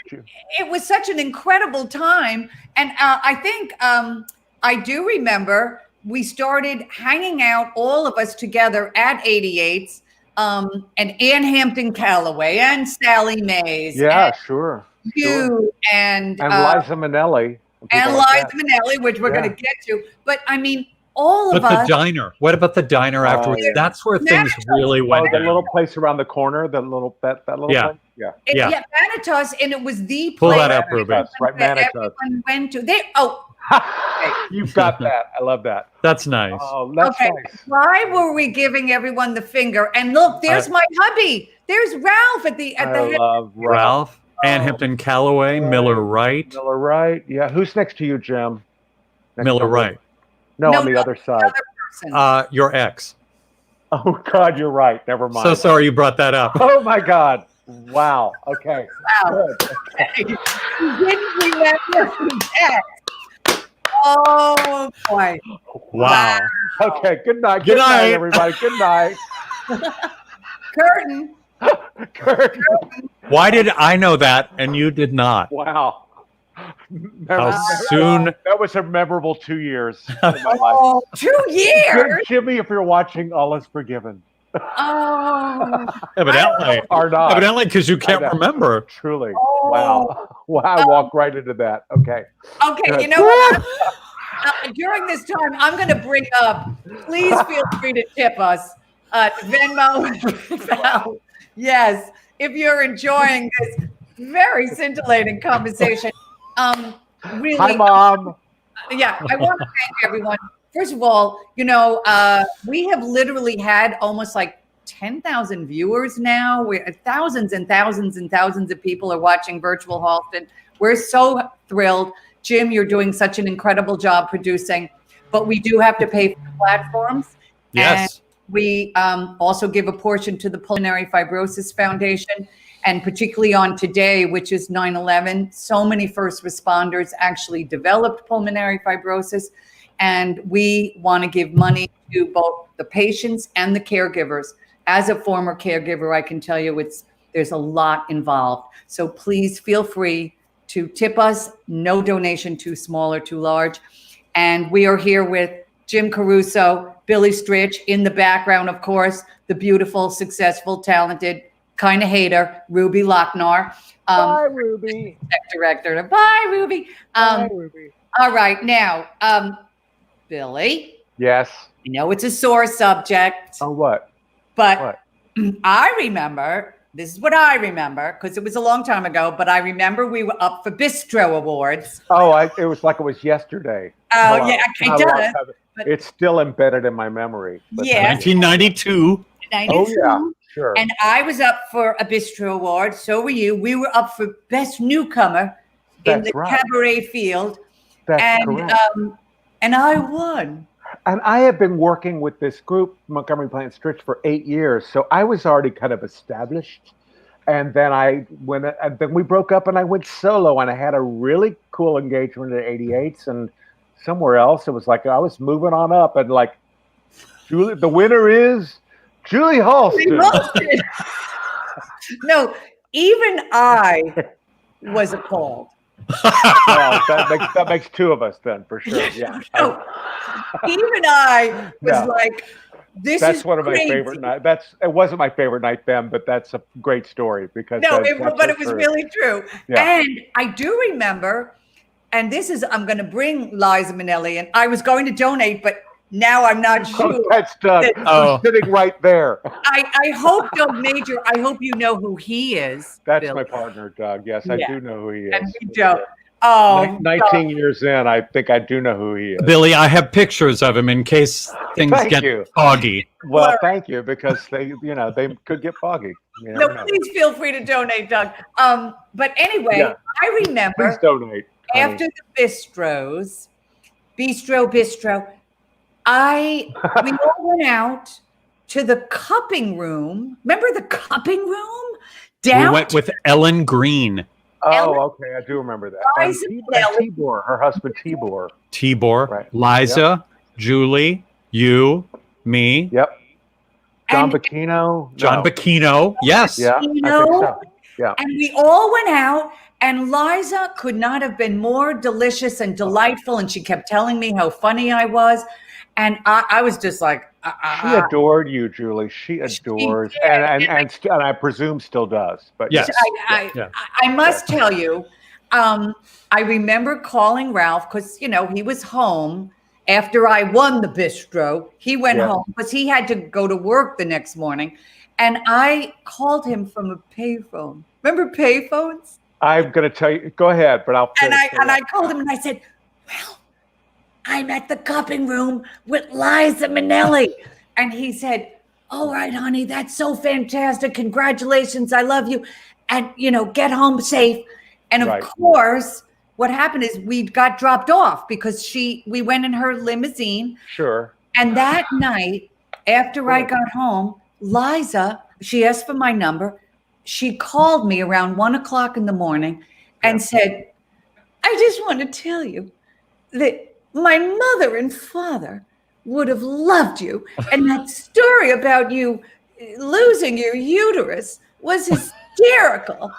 [SPEAKER 1] It was such an incredible time. And I think I do remember we started hanging out, all of us together at 88's, and Ann Hampton Calloway and Sally Mays.
[SPEAKER 10] Yeah, sure.
[SPEAKER 1] You and
[SPEAKER 10] Liza Minnelli.
[SPEAKER 1] And Liza Minnelli, which we're going to get to. But I mean, all of us.
[SPEAKER 2] But the diner. What about the diner afterwards? Yeah. That's where things really went.
[SPEAKER 10] The little place around the corner, that little place.
[SPEAKER 1] Yeah, Manitas, and it was the place.
[SPEAKER 2] Pull that up, Ruby.
[SPEAKER 10] Right,
[SPEAKER 1] Manitas. Everyone went to.
[SPEAKER 10] You've got that. I love that.
[SPEAKER 2] That's nice.
[SPEAKER 10] Oh, that's nice.
[SPEAKER 1] Why were we giving everyone the finger? And look, there's my hubby. There's Ralph at the head.
[SPEAKER 2] Ralph. Ann Hampton Calloway, Miller Wright.
[SPEAKER 10] Miller Wright. Yeah. Who's next to you, Jim? Next
[SPEAKER 2] Miller
[SPEAKER 10] to
[SPEAKER 2] Wright.
[SPEAKER 10] No, on the other side.
[SPEAKER 2] Your ex.
[SPEAKER 10] Oh, God, you're right. Never mind.
[SPEAKER 2] So sorry you brought that up.
[SPEAKER 10] Oh, my God. Wow. Okay.
[SPEAKER 1] Wow.
[SPEAKER 10] Good.
[SPEAKER 1] You didn't remember his ex. Oh, boy.
[SPEAKER 2] Wow.
[SPEAKER 10] Okay. Good night.
[SPEAKER 2] Good night,
[SPEAKER 10] everybody. Good night.
[SPEAKER 1] Curtain.
[SPEAKER 10] Curtain.
[SPEAKER 2] Why did I know that and you did not?
[SPEAKER 10] Wow.
[SPEAKER 2] How soon?
[SPEAKER 10] That was a memorable 2 years in my life.
[SPEAKER 1] Oh, 2 years?
[SPEAKER 10] Jimmy, if you're watching, all is forgiven.
[SPEAKER 1] Oh.
[SPEAKER 2] Evidently.
[SPEAKER 10] Or not.
[SPEAKER 2] Evidently, because you can't remember.
[SPEAKER 10] Truly.
[SPEAKER 1] Oh.
[SPEAKER 10] Wow. Wow. I walked right into that. Okay.
[SPEAKER 1] Okay,
[SPEAKER 10] Good.
[SPEAKER 1] you know what? During this time, I'm going to bring up, please feel free to tip us. Venmo, PayPal. Yes, if you're enjoying this very scintillating conversation. Really,
[SPEAKER 10] Hi, Mom.
[SPEAKER 1] Yeah, I want to thank everyone. First of all, we have literally had almost like 10,000 viewers now. Thousands and thousands and thousands of people are watching Virtual Halston. We're so thrilled. Jim, you're doing such an incredible job producing, but we do have to pay for the platforms.
[SPEAKER 2] Yes.
[SPEAKER 1] And we also give a portion to the Pulmonary Fibrosis Foundation. And particularly on today, which is 9/11, so many first responders actually developed pulmonary fibrosis. And we want to give money to both the patients and the caregivers. As a former caregiver, I can tell you there's a lot involved. So please feel free to tip us. No donation too small or too large. And we are here with Jim Caruso, Billy Stritch, in the background, of course, the beautiful, successful, talented, kind of hater, Ruby Lochnar.
[SPEAKER 10] Bye, Ruby.
[SPEAKER 1] Director. Bye, Ruby.
[SPEAKER 10] Bye, Ruby.
[SPEAKER 1] All right. Now, Billy.
[SPEAKER 10] Yes.
[SPEAKER 1] I know it's a sore subject.
[SPEAKER 10] Oh, what?
[SPEAKER 1] But I remember, this is what I remember, because it was a long time ago, but I remember we were up for Bistro Awards.
[SPEAKER 10] Oh, it was like it was yesterday.
[SPEAKER 1] Oh, yeah, it does.
[SPEAKER 10] It's still embedded in my memory.
[SPEAKER 1] Yeah.
[SPEAKER 2] 1992.
[SPEAKER 1] 92.
[SPEAKER 10] Oh, yeah. Sure.
[SPEAKER 1] And I was up for a Bistro Award. So were you. We were up for Best Newcomer in the cabaret field.
[SPEAKER 10] That's correct.
[SPEAKER 1] And I won.
[SPEAKER 10] And I have been working with this group, Montgomery Plant Stritch, for 8 years. So I was already kind of established. And then then we broke up and I went solo and I had a really cool engagement at 88s and somewhere else. It was like I was moving on up and like, Julie, the winner is Julie Halston.
[SPEAKER 1] No, even I was appalled.
[SPEAKER 10] Well, that makes two of us then, for sure. Yeah.
[SPEAKER 1] No, even I was like,
[SPEAKER 10] that's one of my favorite nights. It wasn't my favorite night then, but that's a great story because
[SPEAKER 1] it was really true.
[SPEAKER 10] Yeah.
[SPEAKER 1] And I do remember, and I'm going to bring Liza Minnelli, and I was going to donate, but now I'm not sure.
[SPEAKER 10] That's done. I'm sitting right there.
[SPEAKER 1] I hope, Doug Major, I hope you know who he is.
[SPEAKER 10] That's
[SPEAKER 1] Billy.
[SPEAKER 10] My partner, Doug. Yes, I do know who he is.
[SPEAKER 1] And we don't. Oh,
[SPEAKER 10] 19 years in, I think I do know who he is.
[SPEAKER 2] Billy, I have pictures of him in case things get foggy.
[SPEAKER 10] Well, thank you, because they could get foggy.
[SPEAKER 1] Please feel free to donate, Doug. But anyway, I remember
[SPEAKER 10] please donate,
[SPEAKER 1] after the bistros, Bistro, we all went out to the cupping room. Remember the cupping room?
[SPEAKER 2] We went with Ellen Green.
[SPEAKER 10] Oh, okay. I do remember that. Tibor, her husband,
[SPEAKER 2] Tibor,
[SPEAKER 10] right.
[SPEAKER 2] Liza, Julie, you, me.
[SPEAKER 10] Yep. John Bacchino.
[SPEAKER 2] John Bacchino. Yes.
[SPEAKER 10] Yeah, I think so. Yeah.
[SPEAKER 1] And we all went out, and Liza could not have been more delicious and delightful. And she kept telling me how funny I was. And I was just like,
[SPEAKER 10] she adored you, Julie. She adores, and I presume still does. But
[SPEAKER 2] yes,
[SPEAKER 1] I must tell you, I remember calling Ralph because he was home after I won the bistro. He went home because he had to go to work the next morning, and I called him from a payphone. Remember payphones?
[SPEAKER 10] I'm going to tell you. Go ahead, but I'll.
[SPEAKER 1] I called him and I said, "Well, I'm at the cupping room with Liza Minnelli." And he said, "All right, honey, that's so fantastic. Congratulations. I love you." and, get home safe. And of
[SPEAKER 10] Right.
[SPEAKER 1] course, what happened is we got dropped off because we went in her limousine.
[SPEAKER 10] Sure.
[SPEAKER 1] And that night, after I got home, Liza, she asked for my number. She called me around 1:00 in the morning and said, I just want to tell you that my mother and father would have loved you. And that story about you losing your uterus was hysterical.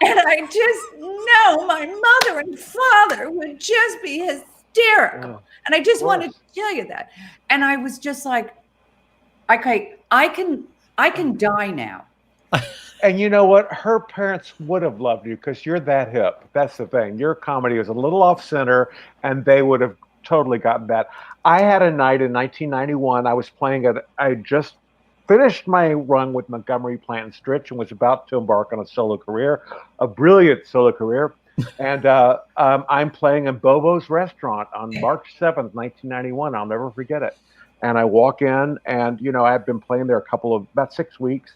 [SPEAKER 1] And I just know my mother and father would just be hysterical. And I just wanted to tell you that. And I was just like, okay, I can die now.
[SPEAKER 10] And you know what? Her parents would have loved you because you're that hip. That's the thing. Your comedy was a little off center, and they would have totally gotten that. I had a night in 1991. I was playing I just finished my run with Montgomery Plant and Stritch and was about to embark on a solo career, a brilliant solo career. And I'm playing in Bobo's restaurant on March 7th, 1991. I'll never forget it. And I walk in, and I've been playing there about 6 weeks.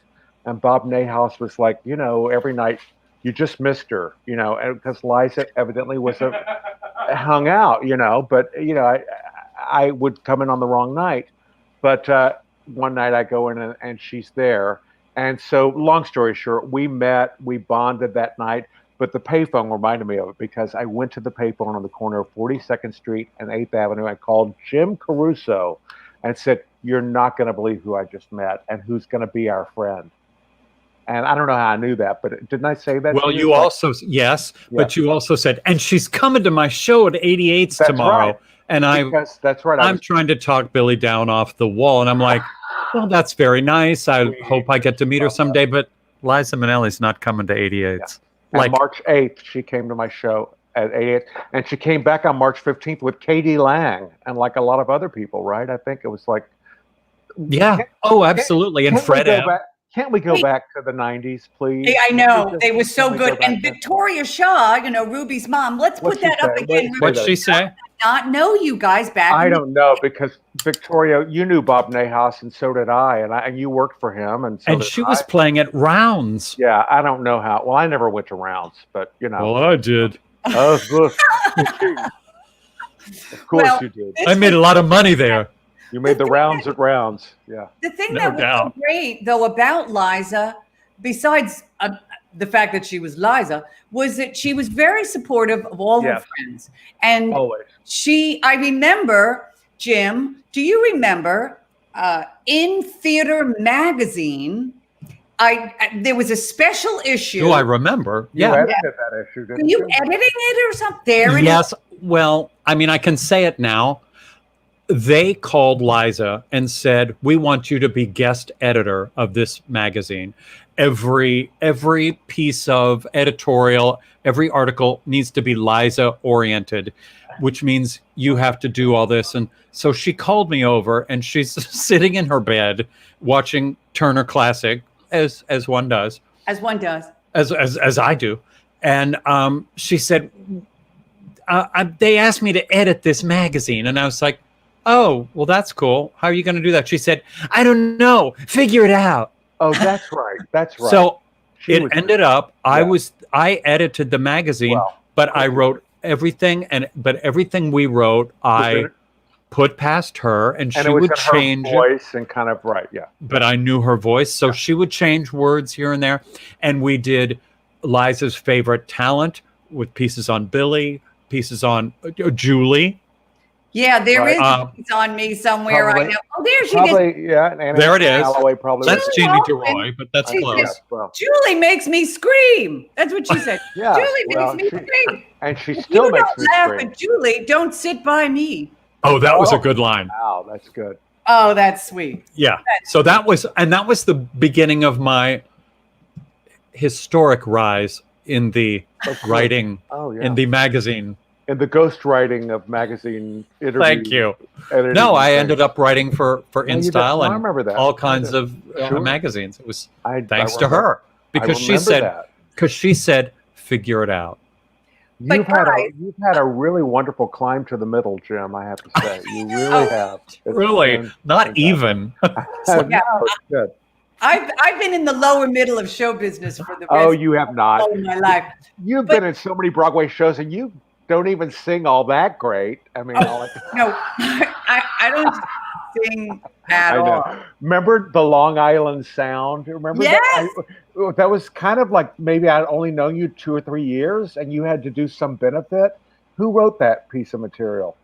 [SPEAKER 10] And Bob Nayhouse was like, every night you just missed her, because Liza evidently was hung out, but I would come in on the wrong night. But one night I go in and she's there. And so long story short, we met, we bonded that night, but the payphone reminded me of it because I went to the payphone on the corner of 42nd Street and 8th Avenue. I called Jim Caruso and said, you're not going to believe who I just met and who's going to be our friend. And I don't know how I knew that, but didn't I say that?
[SPEAKER 2] Well, you also, yes, but you also said, and she's coming to my show at 88's tomorrow.
[SPEAKER 10] Right.
[SPEAKER 2] And
[SPEAKER 10] that's right.
[SPEAKER 2] I'm trying to talk Billy down off the wall. And I'm like, well, that's very nice. I hope I get to meet her someday. But Liza Minnelli's not coming to 88's.
[SPEAKER 10] Yeah. And March 8th, she came to my show at 88. And she came back on March 15th with Katie Lang and like a lot of other people, right? I think it was like.
[SPEAKER 2] Yeah. Absolutely. And Fred M.
[SPEAKER 10] Can't we go back to the 90s, please?
[SPEAKER 1] I know. They were so good. And Victoria Shaw, Ruby's mom, let's put that up again.
[SPEAKER 2] What'd she say?
[SPEAKER 1] Not know you guys back.
[SPEAKER 10] I don't know because Victoria, you knew Bob Nayhouse and so did I. And you worked for him. And
[SPEAKER 2] she was playing at Rounds.
[SPEAKER 10] Yeah, I don't know how. Well, I never went to Rounds, but
[SPEAKER 2] Well, I did.
[SPEAKER 10] Of course you did.
[SPEAKER 2] I made a lot of money there.
[SPEAKER 10] You made the rounds at Rounds. Yeah.
[SPEAKER 1] The thing that was so great, though, about Liza, besides the fact that she was Liza, was that she was very supportive of all her friends. And
[SPEAKER 10] always.
[SPEAKER 1] I remember, Jim, do you remember in Theater Magazine, there was a special issue.
[SPEAKER 2] Oh, I remember.
[SPEAKER 10] You edited that issue, didn't you?
[SPEAKER 1] Were you editing it or something?
[SPEAKER 2] Yes. Well, I mean, I can say it now. They called Liza and said, we want you to be guest editor of this magazine. Every piece of editorial, every article needs to be Liza oriented, which means you have to do all this. And so she called me over and she's sitting in her bed watching Turner Classic, as one does.
[SPEAKER 1] As one does.
[SPEAKER 2] As I do. And she said, they asked me to edit this magazine. And I was like, oh, well, that's cool. How are you going to do that? She said, I don't know. Figure it out.
[SPEAKER 10] Oh, that's right. That's right.
[SPEAKER 2] So it ended up, I edited the magazine, but I wrote everything. But everything we wrote, I put past her and she would change
[SPEAKER 10] her voice and kind of, yeah.
[SPEAKER 2] But I knew her voice. So she would change words here and there. And we did Liza's favorite talent with pieces on Billy, pieces on Julie.
[SPEAKER 1] Yeah, there is. It's on me somewhere right now. Oh, there she is.
[SPEAKER 10] Yeah,
[SPEAKER 2] there it is.
[SPEAKER 10] That's
[SPEAKER 2] Jamie DeRoy, but that's close.
[SPEAKER 1] Julie makes me scream. That's what she said. Julie makes me scream.
[SPEAKER 10] And she still makes me
[SPEAKER 1] laugh
[SPEAKER 10] scream.
[SPEAKER 1] at Julie, don't sit by me.
[SPEAKER 2] Oh, that was a good line.
[SPEAKER 10] Wow, that's good.
[SPEAKER 1] Oh, that's sweet.
[SPEAKER 2] Yeah. So that was the beginning of my historic rise in the writing in the magazine.
[SPEAKER 10] In the ghostwriting of magazine interviews.
[SPEAKER 2] Thank you. No, I ended up writing for InStyle and
[SPEAKER 10] I remember that.
[SPEAKER 2] all kinds of magazines. It was thanks to her because she said, figure it out.
[SPEAKER 10] You've had a really wonderful climb to the middle, Jim, I have to say. You really have.
[SPEAKER 2] Really? Not even.
[SPEAKER 10] No, it's good.
[SPEAKER 1] I've been in the lower middle of show business for the
[SPEAKER 10] Oh,
[SPEAKER 1] rest
[SPEAKER 10] you have not.
[SPEAKER 1] of my life.
[SPEAKER 10] You've been in so many Broadway shows, and you don't even sing all that great. I mean,
[SPEAKER 1] no, I don't sing at all.
[SPEAKER 10] Remember the Long Island Sound? Remember
[SPEAKER 1] Yes.
[SPEAKER 10] that was kind of like maybe I'd only known you 2 or 3 years, and you had to do some benefit. Who wrote that piece of material?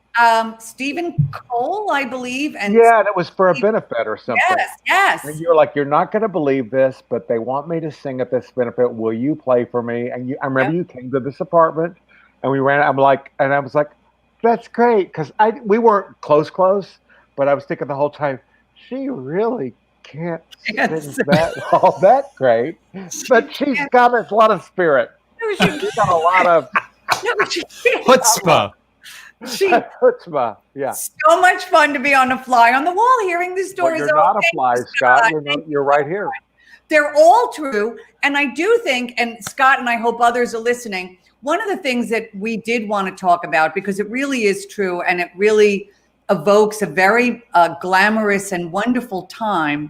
[SPEAKER 1] Stephen Cole, I believe. And
[SPEAKER 10] yeah, that was for a benefit or something.
[SPEAKER 1] Yes.
[SPEAKER 10] And you were like, "You're not going to believe this, but they want me to sing at this benefit. Will you play for me?" And I remember you came to this apartment, and we ran. I was like, "That's great," because we weren't close, but I was thinking the whole time, she really can't sing all that great, but she's got a lot of spirit. She's got a lot of
[SPEAKER 2] chutzpah.
[SPEAKER 10] Chutzpah, yeah.
[SPEAKER 1] So much fun to be on a fly on the wall hearing these stories.
[SPEAKER 10] Well, you're not a fly, Scott. You're right here.
[SPEAKER 1] They're all true. And I do think, and Scott and I hope others are listening, one of the things that we did want to talk about, because it really is true and it really evokes a very glamorous and wonderful time,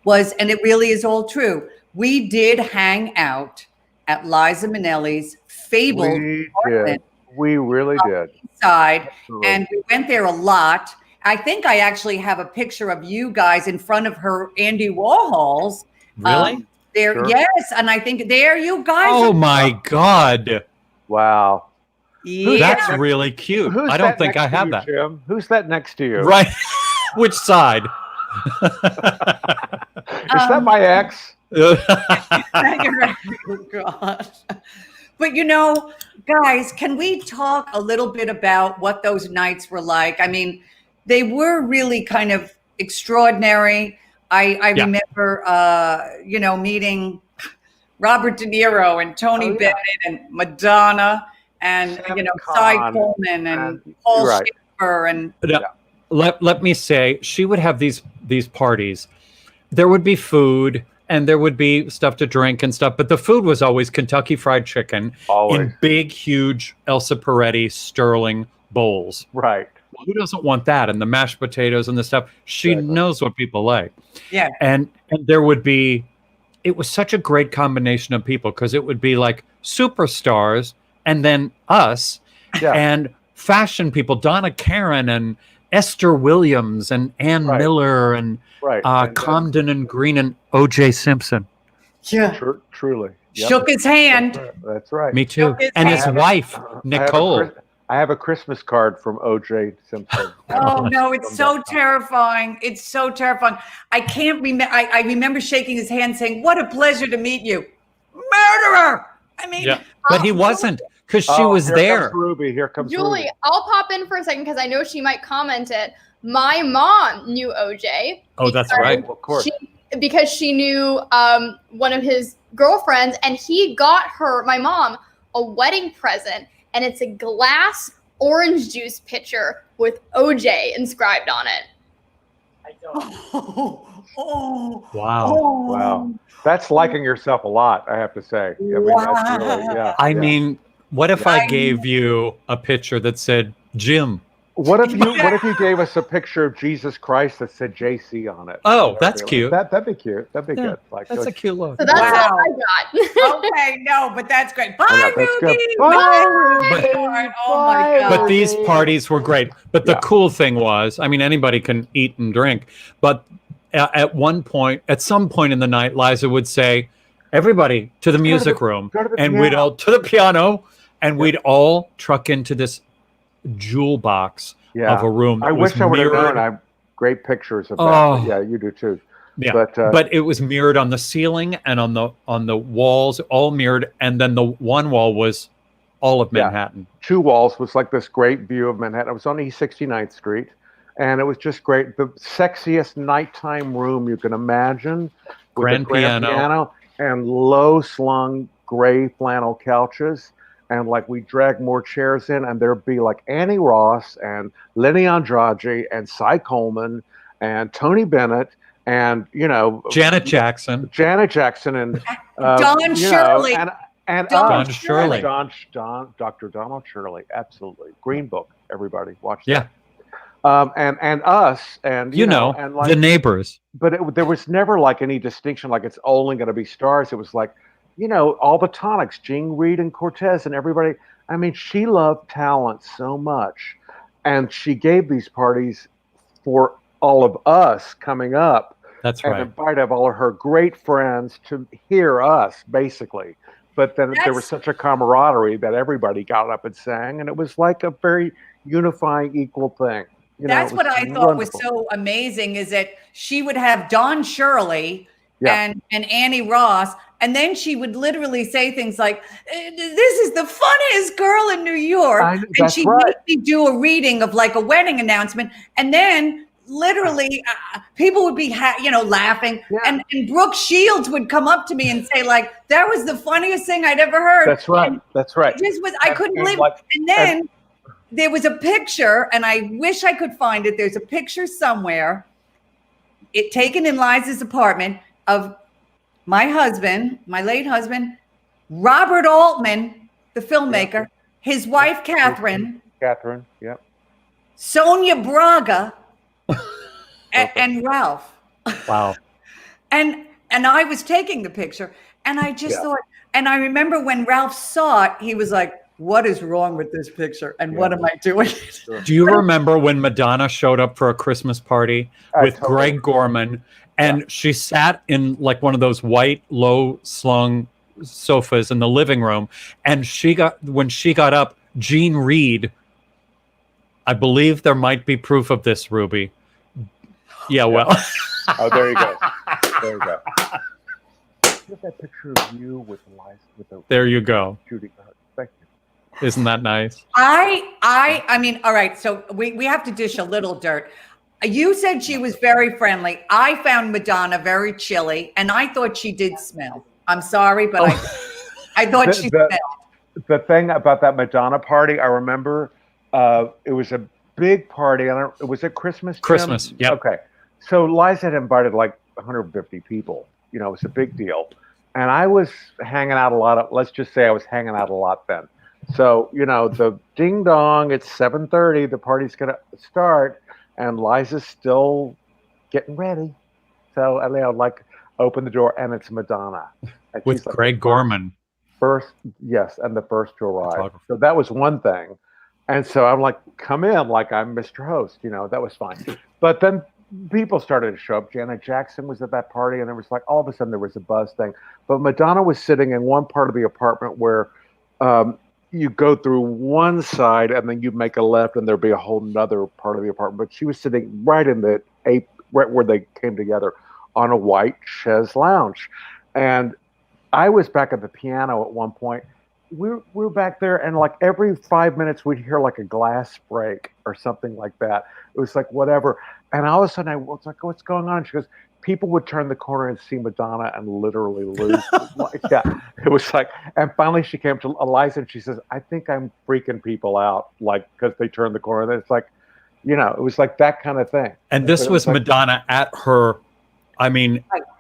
[SPEAKER 1] was, and it really is all true, we did hang out at Liza Minnelli's fabled apartment.
[SPEAKER 10] We really did.
[SPEAKER 1] Side, and we went there a lot. I think I actually have a picture of you guys in front of her Andy Warhol's.
[SPEAKER 2] Really?
[SPEAKER 1] There,
[SPEAKER 2] Sure.
[SPEAKER 1] yes, and I think there you guys.
[SPEAKER 2] Oh my God!
[SPEAKER 10] Wow,
[SPEAKER 1] yeah,
[SPEAKER 2] that's really cute. I don't think I have that.
[SPEAKER 10] Jim? Who's that next to you?
[SPEAKER 2] Right? Which side?
[SPEAKER 10] Is that my ex?
[SPEAKER 1] Oh, gosh. But guys, can we talk a little bit about what those nights were like? I mean, they were really kind of extraordinary. I remember, meeting Robert De Niro and Tony Bennett and Madonna and, Cy Coleman and Paul Schaefer and.
[SPEAKER 2] Let me say, she would have these parties. There would be food. And there would be stuff to drink and stuff, but the food was always Kentucky Fried Chicken in big, huge Elsa Peretti Sterling bowls.
[SPEAKER 10] Right.
[SPEAKER 2] Well, who doesn't want that? And the mashed potatoes and the stuff. She knows what people like.
[SPEAKER 1] Yeah.
[SPEAKER 2] And there would be, it was such a great combination of people because it would be like superstars and then us and fashion people, Donna Karan and Esther Williams and Ann Miller and Comden and Green and O.J. Simpson.
[SPEAKER 1] Yeah.
[SPEAKER 10] Truly. Yep.
[SPEAKER 1] Shook his hand.
[SPEAKER 10] That's right.
[SPEAKER 2] Me too. And his wife, Nicole.
[SPEAKER 10] I have a Christmas card from O.J. Simpson.
[SPEAKER 1] Oh, no, it's so terrifying. It's so terrifying. I can't remember. I remember shaking his hand saying, "What a pleasure to meet you." Murderer! I mean.
[SPEAKER 2] Yeah. But he wasn't. Because she was
[SPEAKER 10] there. Comes Ruby. Here comes
[SPEAKER 3] Julie.
[SPEAKER 10] Ruby.
[SPEAKER 3] I'll pop in for a second because I know she might comment it. My mom knew OJ.
[SPEAKER 2] Oh, that's right.
[SPEAKER 10] Of course.
[SPEAKER 3] Because she knew one of his girlfriends, and he got my mom, a wedding present, and it's a glass orange juice pitcher with OJ inscribed on it.
[SPEAKER 2] Wow.
[SPEAKER 10] That's liking yourself a lot, I have to say. I mean, that's really,
[SPEAKER 2] I mean, what if I gave you a picture that said Jim?
[SPEAKER 10] What if you gave us a picture of Jesus Christ that said JC on it?
[SPEAKER 2] Oh, that's cute.
[SPEAKER 10] That'd be cute. That'd be good. Like,
[SPEAKER 2] that's a cute look.
[SPEAKER 3] So that's all I got.
[SPEAKER 1] Okay, no, but that's great. Bye, Ruby.
[SPEAKER 10] Bye.
[SPEAKER 1] Oh my God.
[SPEAKER 2] But these parties were great. But the cool thing was, I mean, anybody can eat and drink. But at some point in the night, Liza would say, "Everybody to the music room," and we'd all to the piano, and we'd all truck into this jewel box of a room.
[SPEAKER 10] I wish I would have known. I have great pictures of that. But yeah, you do too.
[SPEAKER 2] Yeah, but it was mirrored on the ceiling and on the walls, all mirrored, and then the one wall was all of Manhattan.
[SPEAKER 10] 2 walls was like this great view of Manhattan. It was on East 69th Street, and it was just great. The sexiest nighttime room you can imagine.
[SPEAKER 2] Grand piano
[SPEAKER 10] and low slung gray flannel couches. And like we drag more chairs in, and there'd be like Annie Ross and Lenny Andrade and Cy Coleman and Tony Bennett and
[SPEAKER 2] Janet Jackson
[SPEAKER 10] and
[SPEAKER 1] Don Shirley
[SPEAKER 10] and
[SPEAKER 2] Don Shirley,
[SPEAKER 10] Dr. Donald Shirley, absolutely. Green Book, everybody watch that.
[SPEAKER 2] Yeah,
[SPEAKER 10] and us, and
[SPEAKER 2] You know,
[SPEAKER 10] and
[SPEAKER 2] the neighbors.
[SPEAKER 10] But there was never like any distinction, like it's only going to be stars. It was like, all the tonics, Jean Reed and Cortez and everybody. I mean, she loved talent so much, and she gave these parties for all of us coming up.
[SPEAKER 2] That's
[SPEAKER 10] and
[SPEAKER 2] right.
[SPEAKER 10] invited all of her great friends to hear us, basically. But then there was such a camaraderie that everybody got up and sang, and it was like a very unifying, equal thing.
[SPEAKER 1] That's what I thought was so amazing, is that she would have Don Shirley and Annie Ross, and then she would literally say things like, "This is the funniest girl in New York," and she'd make me do a reading of like a wedding announcement, and then literally people would be laughing, and Brooke Shields would come up to me and say like, "That was the funniest thing I'd ever heard."
[SPEAKER 10] That's right. That's right.
[SPEAKER 1] It just was, I couldn't believe it. And then there was a picture, and I wish I could find it. There's a picture somewhere, taken in Liza's apartment, of my husband, my late husband, Robert Altman, the filmmaker, his wife Catherine, Sonia Braga, and Ralph.
[SPEAKER 2] Wow.
[SPEAKER 1] And I was taking the picture, and I just thought, and I remember when Ralph saw it, he was like, "What is wrong with this picture? And what am I doing?"
[SPEAKER 2] Do you remember when Madonna showed up for a Christmas party with Greg Gorman, and she sat in like one of those white low slung sofas in the living room, and when she got up, Jean Reed, I believe there might be proof of this, Ruby. Yeah, well.
[SPEAKER 10] Oh, there you go. There you go. Look at that picture of you with Liza.
[SPEAKER 2] There you go.
[SPEAKER 10] Shooting her. Thank
[SPEAKER 2] you. Isn't that nice?
[SPEAKER 1] I mean, all right. So we have to dish a little dirt. You said she was very friendly. I found Madonna very chilly, and I thought she did smell. I'm sorry, but I thought she smelled.
[SPEAKER 10] The thing about that Madonna party, I remember it was a big party. Was it Christmas? Jim?
[SPEAKER 2] Christmas, yeah.
[SPEAKER 10] Okay. So Liza had invited like 150 people. It was a big deal. And I was hanging out a lot. Let's just say I was hanging out a lot then. So, the ding dong, it's 7:30, the party's going to start, and Liza's still getting ready. So I open the door, and it's Madonna. And
[SPEAKER 2] with Greg Gorman.
[SPEAKER 10] And the first to arrive. So that was one thing. And so I'm like, come in, like I'm Mr. Host, that was fine. But then people started to show up. Janet Jackson was at that party, and there was like all of a sudden there was a buzz thing. But Madonna was sitting in one part of the apartment where you go through one side and then you make a left, and there'd be a whole nother part of the apartment. But she was sitting right in right where they came together on a white chaise lounge. And I was back at the piano at one point. We were back there, and like every 5 minutes we'd hear like a glass break or something like that. It was like whatever. And all of a sudden I was like, "What's going on?" She goes, "People would turn the corner and see Madonna and literally lose." It was like, and finally she came to Eliza and she says, "I think I'm freaking people out, like because they turned the corner." And it's like, it was like that kind of thing.
[SPEAKER 2] And this was like, Madonna at her,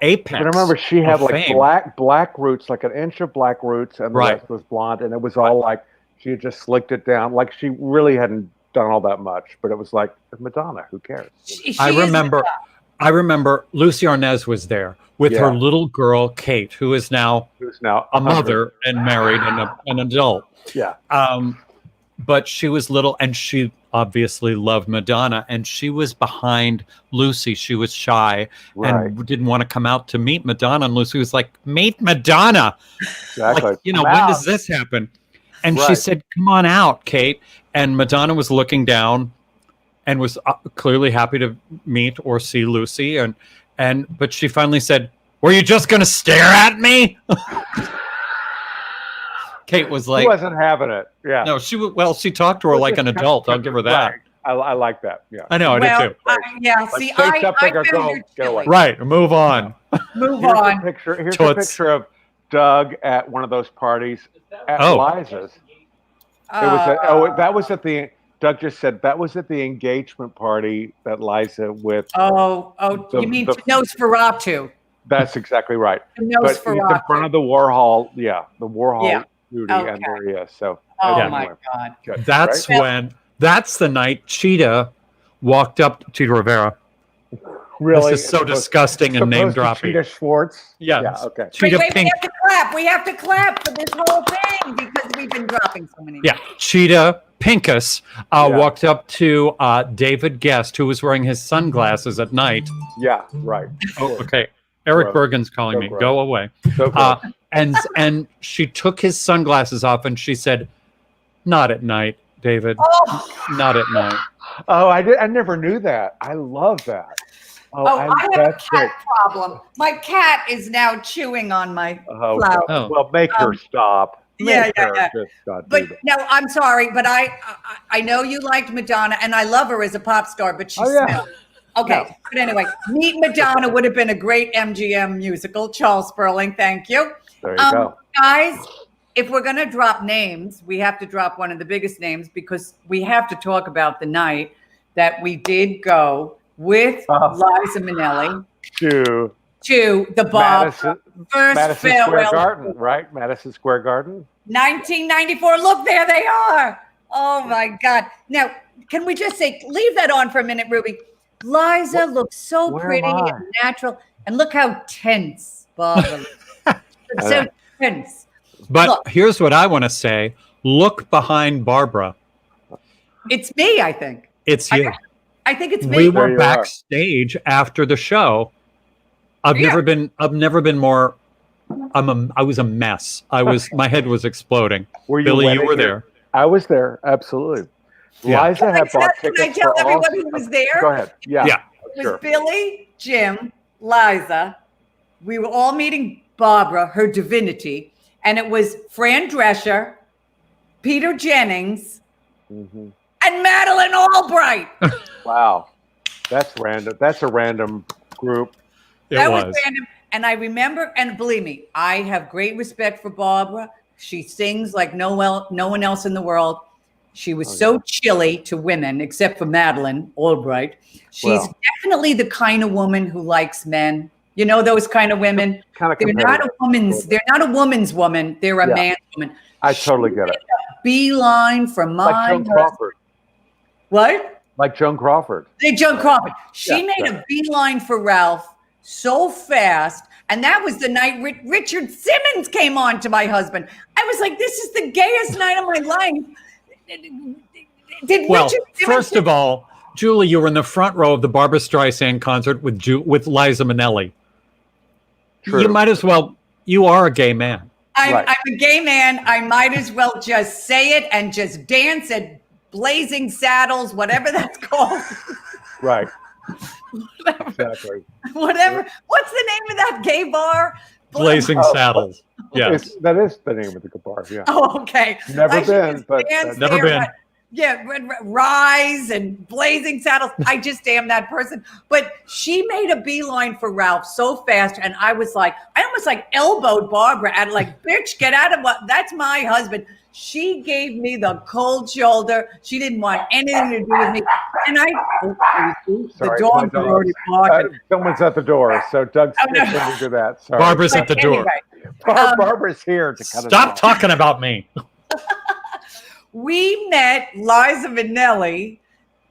[SPEAKER 2] apex.
[SPEAKER 10] I remember she had like
[SPEAKER 2] fame.
[SPEAKER 10] black roots, like an inch of black roots, and the rest was blonde, and it was all like she had just slicked it down, like she really hadn't done all that much, but it was like Madonna. Who cares?
[SPEAKER 2] I remember Lucy Arnaz was there with her little girl Kate, who is now a mother and married and an adult.
[SPEAKER 10] Yeah.
[SPEAKER 2] But she was little, and she obviously loved Madonna, and she was behind Lucy. She was shy and didn't want to come out to meet Madonna. And Lucy was like, "Meet Madonna."
[SPEAKER 10] Exactly.
[SPEAKER 2] Like, when does this happen? And she said, "Come on out, Kate." And Madonna was looking down and was clearly happy to meet or see Lucy. But she finally said, "Were you just going to stare at me?" Kate was like,
[SPEAKER 10] she wasn't having it. Yeah.
[SPEAKER 2] No, she talked to her like an adult. I'll give her that.
[SPEAKER 10] Right. I like that. Yeah.
[SPEAKER 2] I know. I did too.
[SPEAKER 1] I found her
[SPEAKER 2] right. Move on.
[SPEAKER 1] Move on.
[SPEAKER 10] Here's a picture of Doug at one of those parties at Liza's. That was at the. Doug just said that was at the engagement party that Liza with.
[SPEAKER 1] You mean Nosferatu?
[SPEAKER 10] That's exactly right. But he's in front of the Warhol. Yeah, the Warhol studio, and there he is. So.
[SPEAKER 1] Oh my God.
[SPEAKER 2] That's that's the night Cheetah walked up Cheetah Rivera.
[SPEAKER 10] Really?
[SPEAKER 2] This is so disgusting and name dropping.
[SPEAKER 10] Cheetah Schwartz?
[SPEAKER 2] Yes.
[SPEAKER 10] Yeah, okay.
[SPEAKER 2] Cheetah
[SPEAKER 1] wait,
[SPEAKER 2] Pink.
[SPEAKER 1] we have to clap. We have to clap for this whole thing because we've been dropping so many.
[SPEAKER 2] Yeah, Cheetah Pincus walked up to David Guest, who was wearing his sunglasses at night.
[SPEAKER 10] Yeah, right.
[SPEAKER 2] Oh, okay. Eric
[SPEAKER 10] Gross.
[SPEAKER 2] Bergen's calling me.
[SPEAKER 10] Gross.
[SPEAKER 2] Go away.
[SPEAKER 10] So gross.
[SPEAKER 2] And she took his sunglasses off and she said, "Not at night, David. Not at night."
[SPEAKER 10] Oh, I never knew that. I love that.
[SPEAKER 1] I have a cat problem. My cat is now chewing on my flower.
[SPEAKER 2] Oh.
[SPEAKER 10] Well, make her stop.
[SPEAKER 1] Yeah.
[SPEAKER 10] But
[SPEAKER 1] no, I'm sorry, but I know you liked Madonna, and I love her as a pop star, but she smells. Okay,
[SPEAKER 10] No.
[SPEAKER 1] but anyway, Meet Madonna would have been a great MGM musical. Charles Sperling, thank you.
[SPEAKER 10] There you go.
[SPEAKER 1] Guys, if we're going to drop names, we have to drop one of the biggest names because we have to talk about the night that we did go with Liza Minnelli
[SPEAKER 10] To
[SPEAKER 1] the Bob
[SPEAKER 10] Madison Square Garden, right? Madison Square Garden.
[SPEAKER 1] 1994. Look, there they are. Oh my God. Now, can we just say, leave that on for a minute, Ruby. Liza looks so pretty and natural. And look how tense Bob is. So tense.
[SPEAKER 2] But here's what I want to say. Look behind Barbara.
[SPEAKER 1] It's me, I think.
[SPEAKER 2] It's you.
[SPEAKER 1] I think it's me.
[SPEAKER 2] We were backstage after the show. I've never been more. I was a mess. My head was exploding. Billy, you were there.
[SPEAKER 10] I was there. Absolutely.
[SPEAKER 2] Yeah.
[SPEAKER 10] Liza had bought
[SPEAKER 1] Can
[SPEAKER 10] tickets.
[SPEAKER 1] I tell everyone who was there?
[SPEAKER 10] Go ahead. Yeah.
[SPEAKER 1] It was Billy, Jim, Liza. We were all meeting Barbara, her divinity, and it was Fran Drescher, Peter Jennings, and Madeleine Albright.
[SPEAKER 10] Wow, that's random. That's a random group.
[SPEAKER 1] That was random. And I remember, and believe me, I have great respect for Barbara. She sings like no one else in the world. She was so chilly to women, except for Madeleine Albright. She's definitely the kind of woman who likes men. You know those kind of women. They're not a woman's woman. They're a man's woman.
[SPEAKER 10] I totally get it.
[SPEAKER 1] Beeline for mine.
[SPEAKER 10] Like Joan Crawford.
[SPEAKER 1] What?
[SPEAKER 10] Like Joan Crawford.
[SPEAKER 1] Joan Crawford. She made a beeline for Ralph so fast. And that was the night Richard Simmons came on to my husband. I was like, this is the gayest night of my life.
[SPEAKER 2] First of all, Julie, you were in the front row of the Barbra Streisand concert with Liza Minnelli. True. You might as well. You are a gay man.
[SPEAKER 1] I'm a gay man. I might as well just say it and just dance at Blazing Saddles, whatever that's called.
[SPEAKER 10] Right.
[SPEAKER 1] Exactly. Whatever. What's the name of that gay bar?
[SPEAKER 2] Blazing Saddles. Yes.
[SPEAKER 10] That is the name of the bar. Yeah.
[SPEAKER 1] Oh, okay.
[SPEAKER 10] Never been, but
[SPEAKER 2] never been.
[SPEAKER 1] Yeah, Rise and Blazing Saddles. I just damn that person. But she made a beeline for Ralph so fast, and I almost elbowed Barbara at bitch, get out of that's my husband. She gave me the cold shoulder. She didn't want anything to do with me. And the dogs are already barking.
[SPEAKER 10] Someone's at the door, so Doug's going to do that. Sorry.
[SPEAKER 2] Barbara's at the door.
[SPEAKER 10] Barbara's here to cut
[SPEAKER 2] Stop talking about me.
[SPEAKER 1] We met Liza Minnelli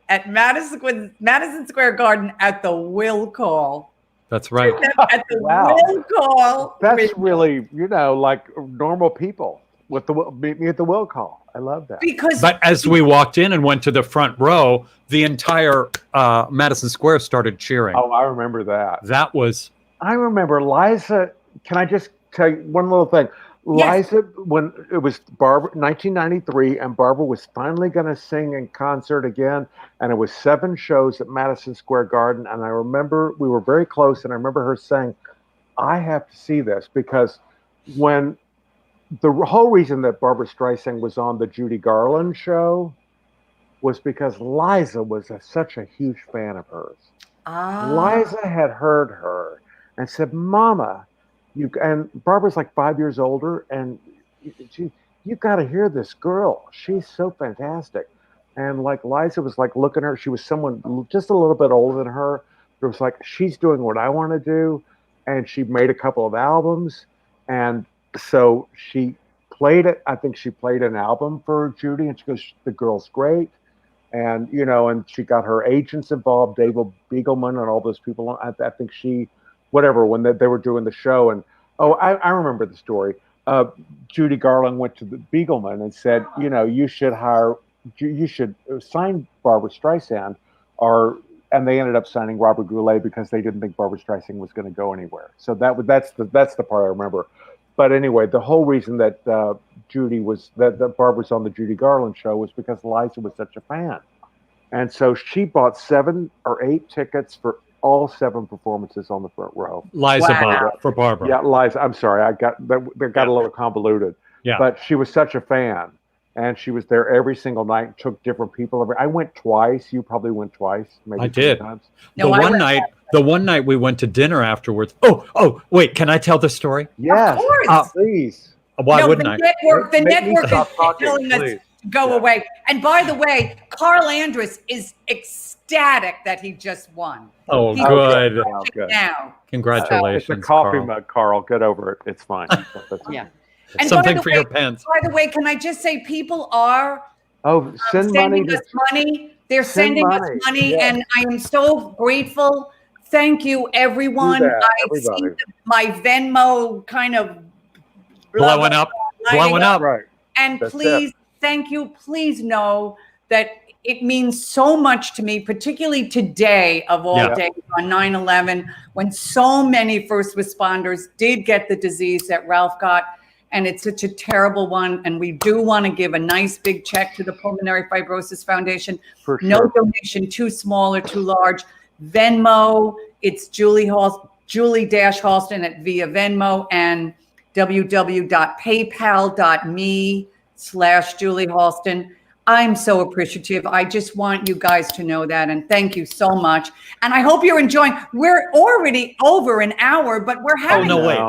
[SPEAKER 1] at Madison Square Garden at the will call.
[SPEAKER 2] That's right.
[SPEAKER 1] At the will call.
[SPEAKER 10] That's really, like normal people with meet me at the will call. I love that.
[SPEAKER 2] But as we walked in and went to the front row, the entire Madison Square started cheering.
[SPEAKER 10] Oh, I remember that.
[SPEAKER 2] I
[SPEAKER 10] remember Liza. Can I just tell you one little thing?
[SPEAKER 1] Yes.
[SPEAKER 10] Liza, when it was Barbara, 1993, and Barbara was finally going to sing in concert again, and it was 7 shows at Madison Square Garden, and I remember we were very close, and I remember her saying, I have to see this, because when the whole reason that Barbra Streisand was on the Judy Garland show was because Liza was such a huge fan of hers. Liza had heard her and said, Mama, and Barbara's like 5 years older, and you got to hear this girl. She's so fantastic. And Liza was looking at her. She was someone just a little bit older than her. It was like, she's doing what I want to do. And she made a couple of albums. And so she played it. I think she played an album for Judy, and she goes, the girl's great. And and she got her agents involved, David Beagleman, and all those people. I think when they were doing the show, and I remember the story. Judy Garland went to the Beagleman and said, you should sign Barbara Streisand, and they ended up signing Robert Goulet because they didn't think Barbara Streisand was going to go anywhere. So that's the part I remember. But anyway, the whole reason that that Barbara's on the Judy Garland show was because Liza was such a fan, and so she bought 7 or 8 tickets for all 7 performances on the front row.
[SPEAKER 2] Liza bought for Barbara.
[SPEAKER 10] Yeah, Liza. I'm sorry, I got a little convoluted.
[SPEAKER 2] Yeah,
[SPEAKER 10] but she was such a fan. And she was there every single night, took different people. I went twice. You probably went twice. Maybe
[SPEAKER 2] I did.
[SPEAKER 10] Times.
[SPEAKER 2] The one night we went to dinner afterwards. Oh, wait. Can I tell the story?
[SPEAKER 10] Yes,
[SPEAKER 1] of course.
[SPEAKER 10] Please.
[SPEAKER 2] Why wouldn't I?
[SPEAKER 1] The network is telling us to go away. And by the way, Carl Andrus is ecstatic that he just won.
[SPEAKER 2] Oh,
[SPEAKER 1] He's
[SPEAKER 2] good.
[SPEAKER 1] now.
[SPEAKER 2] Congratulations,
[SPEAKER 10] it's a coffee
[SPEAKER 2] Carl.
[SPEAKER 10] mug, Carl. Get over it. It's fine.
[SPEAKER 1] Yeah.
[SPEAKER 2] And something for your pants.
[SPEAKER 1] By the way, can I just say people are
[SPEAKER 10] sending
[SPEAKER 1] us money. They're sending us money,
[SPEAKER 10] yes.
[SPEAKER 1] and I am so grateful. Thank you, everyone. I see my Venmo kind of
[SPEAKER 2] blowing up.
[SPEAKER 10] Right.
[SPEAKER 1] And please, thank you. Please know that it means so much to me, particularly today of all days on 9/11, when so many first responders did get the disease that Ralph got. And it's such a terrible one. And we do want to give a nice big check to the Pulmonary Fibrosis Foundation.
[SPEAKER 10] For sure.
[SPEAKER 1] No donation too small or too large. Venmo, it's Julie-Halston via Venmo, and www.paypal.me/Julie Halston. I'm so appreciative. I just want you guys to know that. And thank you so much. And I hope you're enjoying. We're already over an hour, but we're having.
[SPEAKER 2] Oh, no, wait.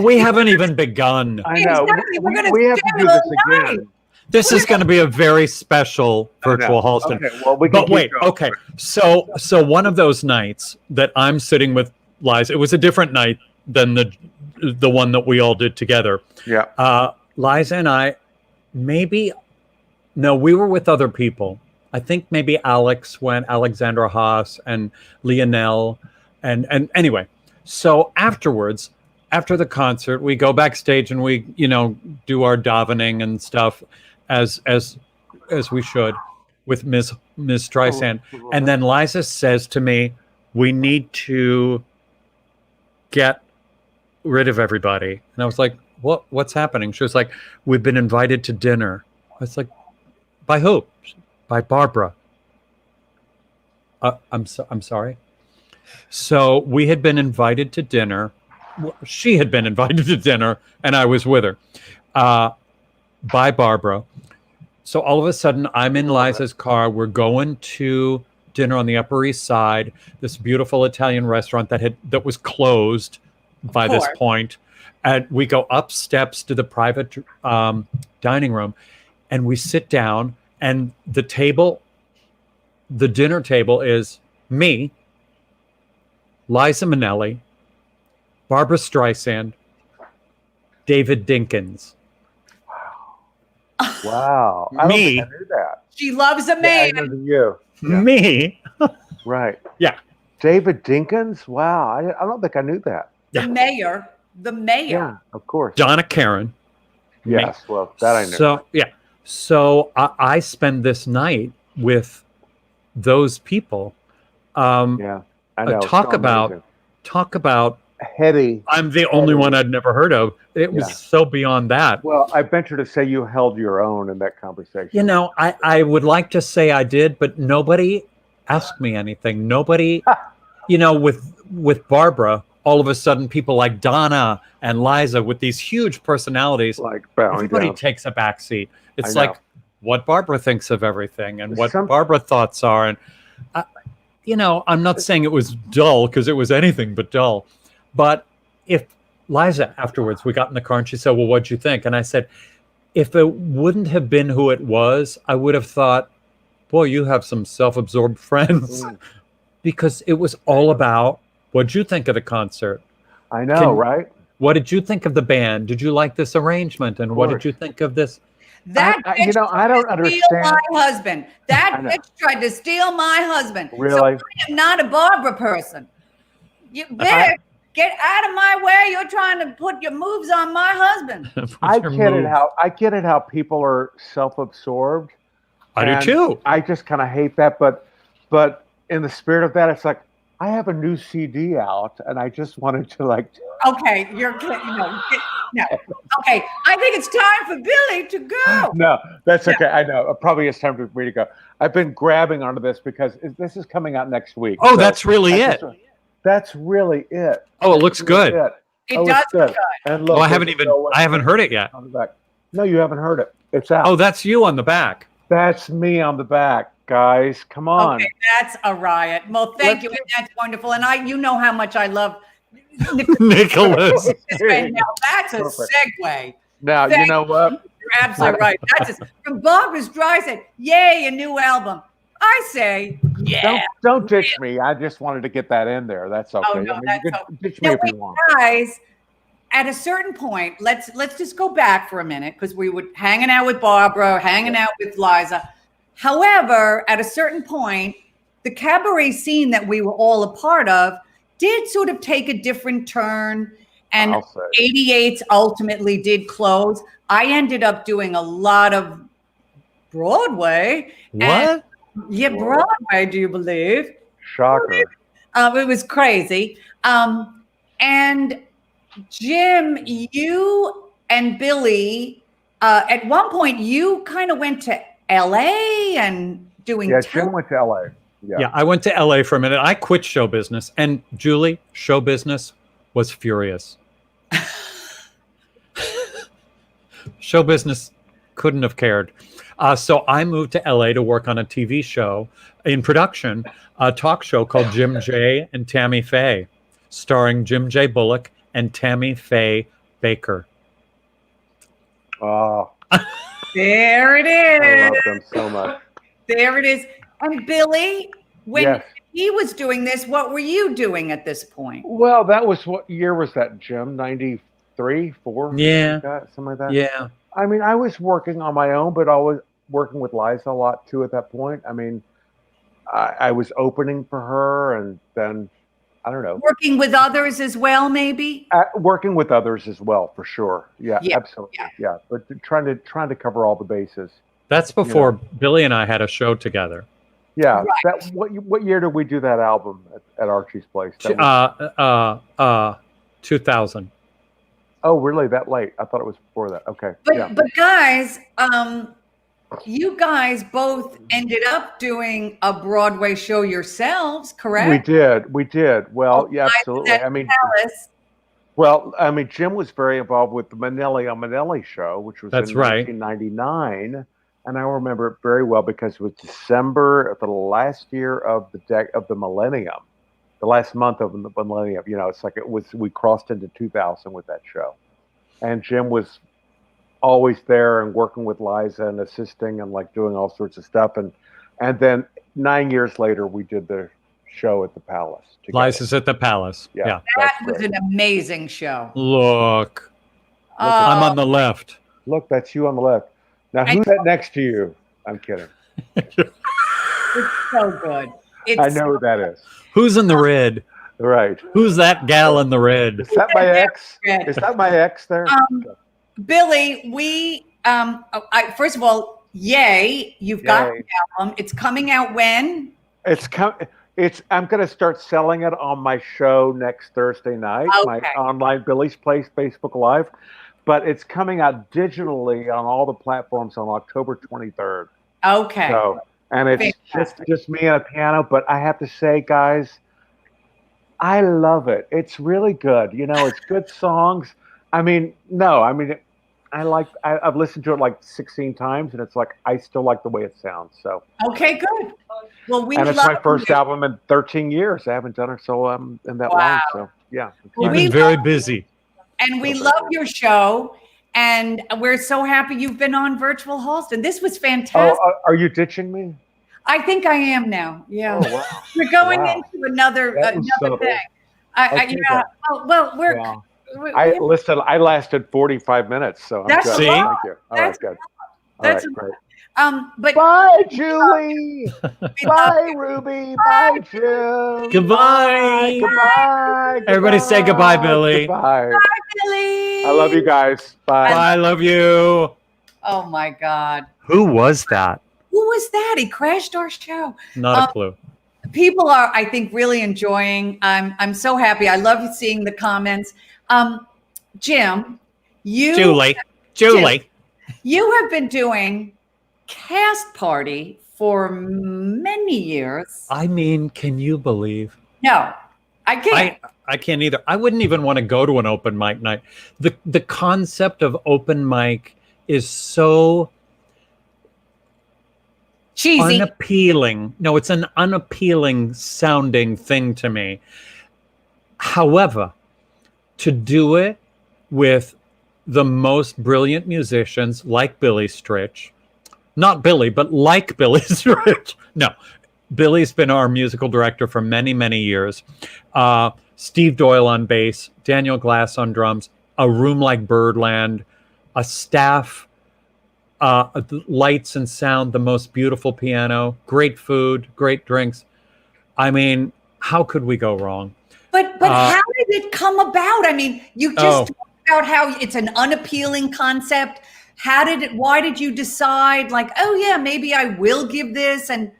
[SPEAKER 2] We haven't even begun.
[SPEAKER 10] I know.
[SPEAKER 1] Exactly.
[SPEAKER 10] We have to do this again.
[SPEAKER 2] This is going to be a very special virtual Halston.
[SPEAKER 10] Okay, well,
[SPEAKER 2] Okay. So one of those nights that I'm sitting with Liza, it was a different night than the one that we all did together.
[SPEAKER 10] Yeah.
[SPEAKER 2] Liza and I, we were with other people. I think maybe Alex went, Alexandra Haas and Lionel, and anyway. So afterwards, after the concert, we go backstage and we, do our davening and stuff as we should with Ms. Streisand. And then Liza says to me, we need to get rid of everybody. And I was like, what's happening? She was like, we've been invited to dinner. I was like, by who? By Barbara. I'm sorry. So we had been invited to dinner. She had been invited to dinner, and I was with her by Barbara. So all of a sudden, I'm in Liza's car. We're going to dinner on the Upper East Side, this beautiful Italian restaurant that was closed by this point. And we go up steps to the private dining room, and we sit down. And the dinner table is me, Liza Minnelli, Barbara Streisand, David Dinkins.
[SPEAKER 10] Wow. I don't think I knew that.
[SPEAKER 1] She loves a man.
[SPEAKER 10] I know you. Yeah.
[SPEAKER 2] Me.
[SPEAKER 10] Right.
[SPEAKER 2] Yeah.
[SPEAKER 10] David Dinkins? Wow. I don't think I knew that.
[SPEAKER 1] The mayor.
[SPEAKER 10] Yeah, of course.
[SPEAKER 2] Donna Karen.
[SPEAKER 10] Yes.
[SPEAKER 2] Me.
[SPEAKER 10] Well, that I know.
[SPEAKER 2] So, yeah. So I spend this night with those people.
[SPEAKER 10] Yeah. I know.
[SPEAKER 2] Talk about
[SPEAKER 10] heady.
[SPEAKER 2] I'm the only one I'd never heard of. It was so beyond that.
[SPEAKER 10] Well, I venture to say you held your own in that conversation.
[SPEAKER 2] I would like to say I did, but nobody asked me anything. Nobody, with Barbara, all of a sudden people like Donna and Liza with these huge personalities, everybody takes a backseat. It's like what Barbara thinks of everything and what Barbara thoughts are. And, I'm not saying it was dull because it was anything but dull. But if Liza, afterwards, we got in the car and she said, well, what'd you think? And I said, if it wouldn't have been who it was, I would have thought, boy, you have some self-absorbed friends. Because it was all about, what'd you think of the concert?
[SPEAKER 10] I know, right?
[SPEAKER 2] What did you think of the band? Did you like this arrangement? And what did you think of this?
[SPEAKER 1] That bitch
[SPEAKER 10] you know, I don't
[SPEAKER 1] tried to steal
[SPEAKER 10] understand.
[SPEAKER 1] my husband. That bitch tried to steal my husband.
[SPEAKER 10] Really?
[SPEAKER 1] So I am not a Barbara person. You bitch, get out of my way. You're trying to put your moves on my husband.
[SPEAKER 10] I get it how people are self-absorbed.
[SPEAKER 2] I do too.
[SPEAKER 10] I just kind of hate that, but in the spirit of that, it's like I have a new CD out, and I just wanted to like.
[SPEAKER 1] Okay, you're kidding. No. Okay, I think it's time for Billy to go.
[SPEAKER 10] No, that's okay. I know. Probably it's time for me to go. I've been grabbing onto this because this is coming out next week.
[SPEAKER 2] Oh, so that's really it.
[SPEAKER 10] That's really it.
[SPEAKER 2] Oh, it looks good.
[SPEAKER 1] It does look good.
[SPEAKER 10] And look,
[SPEAKER 2] I haven't heard it yet.
[SPEAKER 10] On the back. No, you haven't heard it. It's out.
[SPEAKER 2] Oh, that's you on the back.
[SPEAKER 10] That's me on the back, guys. Come on.
[SPEAKER 1] Okay, that's a riot. Well, thank you. And that's wonderful. And you know how much I love
[SPEAKER 2] Nicholas.
[SPEAKER 1] Now that's a segue.
[SPEAKER 10] Now, you know what?
[SPEAKER 1] You're absolutely right. That's from Barbara Streisand. Yay, a new album. I say, yeah.
[SPEAKER 10] Don't ditch me. I just wanted to get that in there. That's okay.
[SPEAKER 1] Oh, no,
[SPEAKER 10] you can ditch me
[SPEAKER 1] now,
[SPEAKER 10] if you want.
[SPEAKER 1] Guys, at a certain point, let's just go back for a minute because we were hanging out with Barbara, hanging out with Liza. However, at a certain point, the cabaret scene that we were all a part of did sort of take a different turn, and 88's ultimately did close. I ended up doing a lot of Broadway.
[SPEAKER 2] What?
[SPEAKER 1] Yeah, Broadway, do you believe?
[SPEAKER 10] Shocker.
[SPEAKER 1] It was crazy. And Jim, you and Billy, at one point, you kind of went to LA and doing.
[SPEAKER 10] Yeah, Jim went to LA.
[SPEAKER 2] Yeah, I went to LA for a minute. I quit show business. And Julie, show business was furious. Show business couldn't have cared. So I moved to LA to work on a TV show in production, a talk show called Jim J. and Tammy Faye, starring Jim J. Bullock and Tammy Faye Baker.
[SPEAKER 10] Oh.
[SPEAKER 1] There it is.
[SPEAKER 10] I love them so much.
[SPEAKER 1] There it is. And Billy, when he was doing this, what were you doing at this point?
[SPEAKER 10] Well, that was what year was that, Jim? 93, 4?
[SPEAKER 2] Yeah.
[SPEAKER 10] Something like that?
[SPEAKER 2] Yeah.
[SPEAKER 10] I mean, I was working on my own, but I was working with Liza a lot too at that point. I mean, I was opening for her, and then, I don't know.
[SPEAKER 1] Working with others as well, maybe?
[SPEAKER 10] Working with others as well, for sure. Yeah, absolutely. Yeah. But trying to cover all the bases.
[SPEAKER 2] That's before Billy and I had a show together.
[SPEAKER 10] Yeah. Right. What year did we do that album at Archie's place?
[SPEAKER 2] 2000.
[SPEAKER 10] Oh, really? That late? I thought it was before that. Okay.
[SPEAKER 1] But guys, you guys both ended up doing a Broadway show yourselves, correct?
[SPEAKER 10] We did. Well, yeah, absolutely. I mean, Jim was very involved with the Manelli on Manelli show, which was in 1999. And I remember it very well because it was December of the last year of the millennium, the last month of the millennium. You know, it's like we crossed into 2000 with that show. And Jim was always there and working with Liza and assisting and like doing all sorts of stuff. And then 9 years later, we did the show at the Palace.
[SPEAKER 2] Liza's at the Palace.
[SPEAKER 10] Yeah.
[SPEAKER 1] That was an amazing show.
[SPEAKER 2] Look, I'm on the left.
[SPEAKER 10] Look, that's you on the left. Now, who's that next to you? I'm kidding.
[SPEAKER 1] It's so good.
[SPEAKER 10] I know who that is.
[SPEAKER 2] Who's in the red?
[SPEAKER 10] Right.
[SPEAKER 2] Who's that gal in the red?
[SPEAKER 10] Is that my ex? Is that my ex there?
[SPEAKER 1] Billy, we first of all, yay! You've got the album. It's coming out when?
[SPEAKER 10] I'm going to start selling it on my show next Thursday night. My online Billy's Place Facebook Live. But it's coming out digitally on all the platforms on October 23rd.
[SPEAKER 1] Okay.
[SPEAKER 10] So, and it's just me and a piano. But I have to say, guys, I love it. It's really good. You know, it's good songs. I've listened to it like 16 times, and it's like I still like the way it sounds. So.
[SPEAKER 1] Okay, good. Well,
[SPEAKER 10] it's my first album in 13 years. I haven't done it in that long. So yeah.
[SPEAKER 2] You've been very busy.
[SPEAKER 1] And we love your show, and we're so happy you've been on Virtual Halston. This was fantastic.
[SPEAKER 10] Oh, are you ditching me?
[SPEAKER 1] I think I am now. Yeah.
[SPEAKER 10] Oh, wow.
[SPEAKER 1] We're going into another thing.
[SPEAKER 10] I lasted 45 minutes, so I'm good.
[SPEAKER 2] See?
[SPEAKER 10] Thank you. All right, good.
[SPEAKER 1] That's
[SPEAKER 10] right, great.
[SPEAKER 1] but
[SPEAKER 10] Bye, Julie. Bye, Ruby. Bye, Jim.
[SPEAKER 2] Goodbye.
[SPEAKER 10] Goodbye.
[SPEAKER 2] Everybody say goodbye, Billy.
[SPEAKER 10] Goodbye.
[SPEAKER 1] Billy.
[SPEAKER 10] I love you guys. Bye.
[SPEAKER 2] I love you.
[SPEAKER 1] Oh my God.
[SPEAKER 2] Who was that?
[SPEAKER 1] Who was that? He crashed our show.
[SPEAKER 2] Not a clue.
[SPEAKER 1] People are, I think, really enjoying. I'm so happy. I love seeing the comments. Jim,
[SPEAKER 2] Julie,
[SPEAKER 1] you have been doing Cast Party for many years.
[SPEAKER 2] I mean, can you believe?
[SPEAKER 1] No, I can't.
[SPEAKER 2] I can't either. I wouldn't even want to go to an open mic night. The concept of open mic is so
[SPEAKER 1] cheesy,
[SPEAKER 2] unappealing. No, it's an unappealing sounding thing to me. However, to do it with the most brilliant musicians like Billy Stritch, not Billy, but like Billy Stritch. No, Billy's been our musical director for many, many years. Steve Doyle on bass, Daniel Glass on drums, a room like Birdland, a staff, lights and sound, the most beautiful piano, great food, great drinks. I mean, how could we go wrong?
[SPEAKER 1] But how did it come about? I mean, you just talked about how it's an unappealing concept. Why did you decide, like, oh yeah, maybe I will give this? And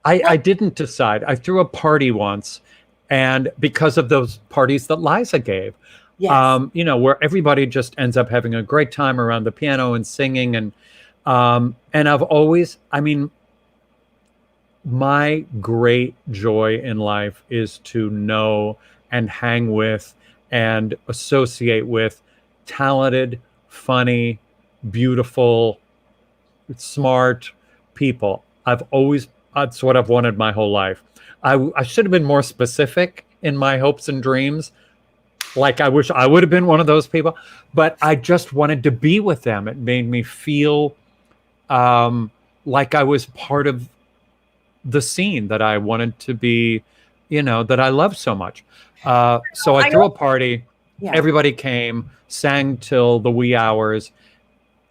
[SPEAKER 2] I didn't decide. I threw a party once, and because of those parties that Liza gave,
[SPEAKER 1] yes.
[SPEAKER 2] Where everybody just ends up having a great time around the piano and singing, and I've always, my great joy in life is to know and hang with and associate with talented, funny, beautiful, smart people. That's what I've wanted my whole life. I should have been more specific in my hopes and dreams. Like, I wish I would have been one of those people, but I just wanted to be with them. It made me feel like I was part of the scene that I wanted to be, that I love so much. So I threw a party. Yeah. Everybody came, sang till the wee hours,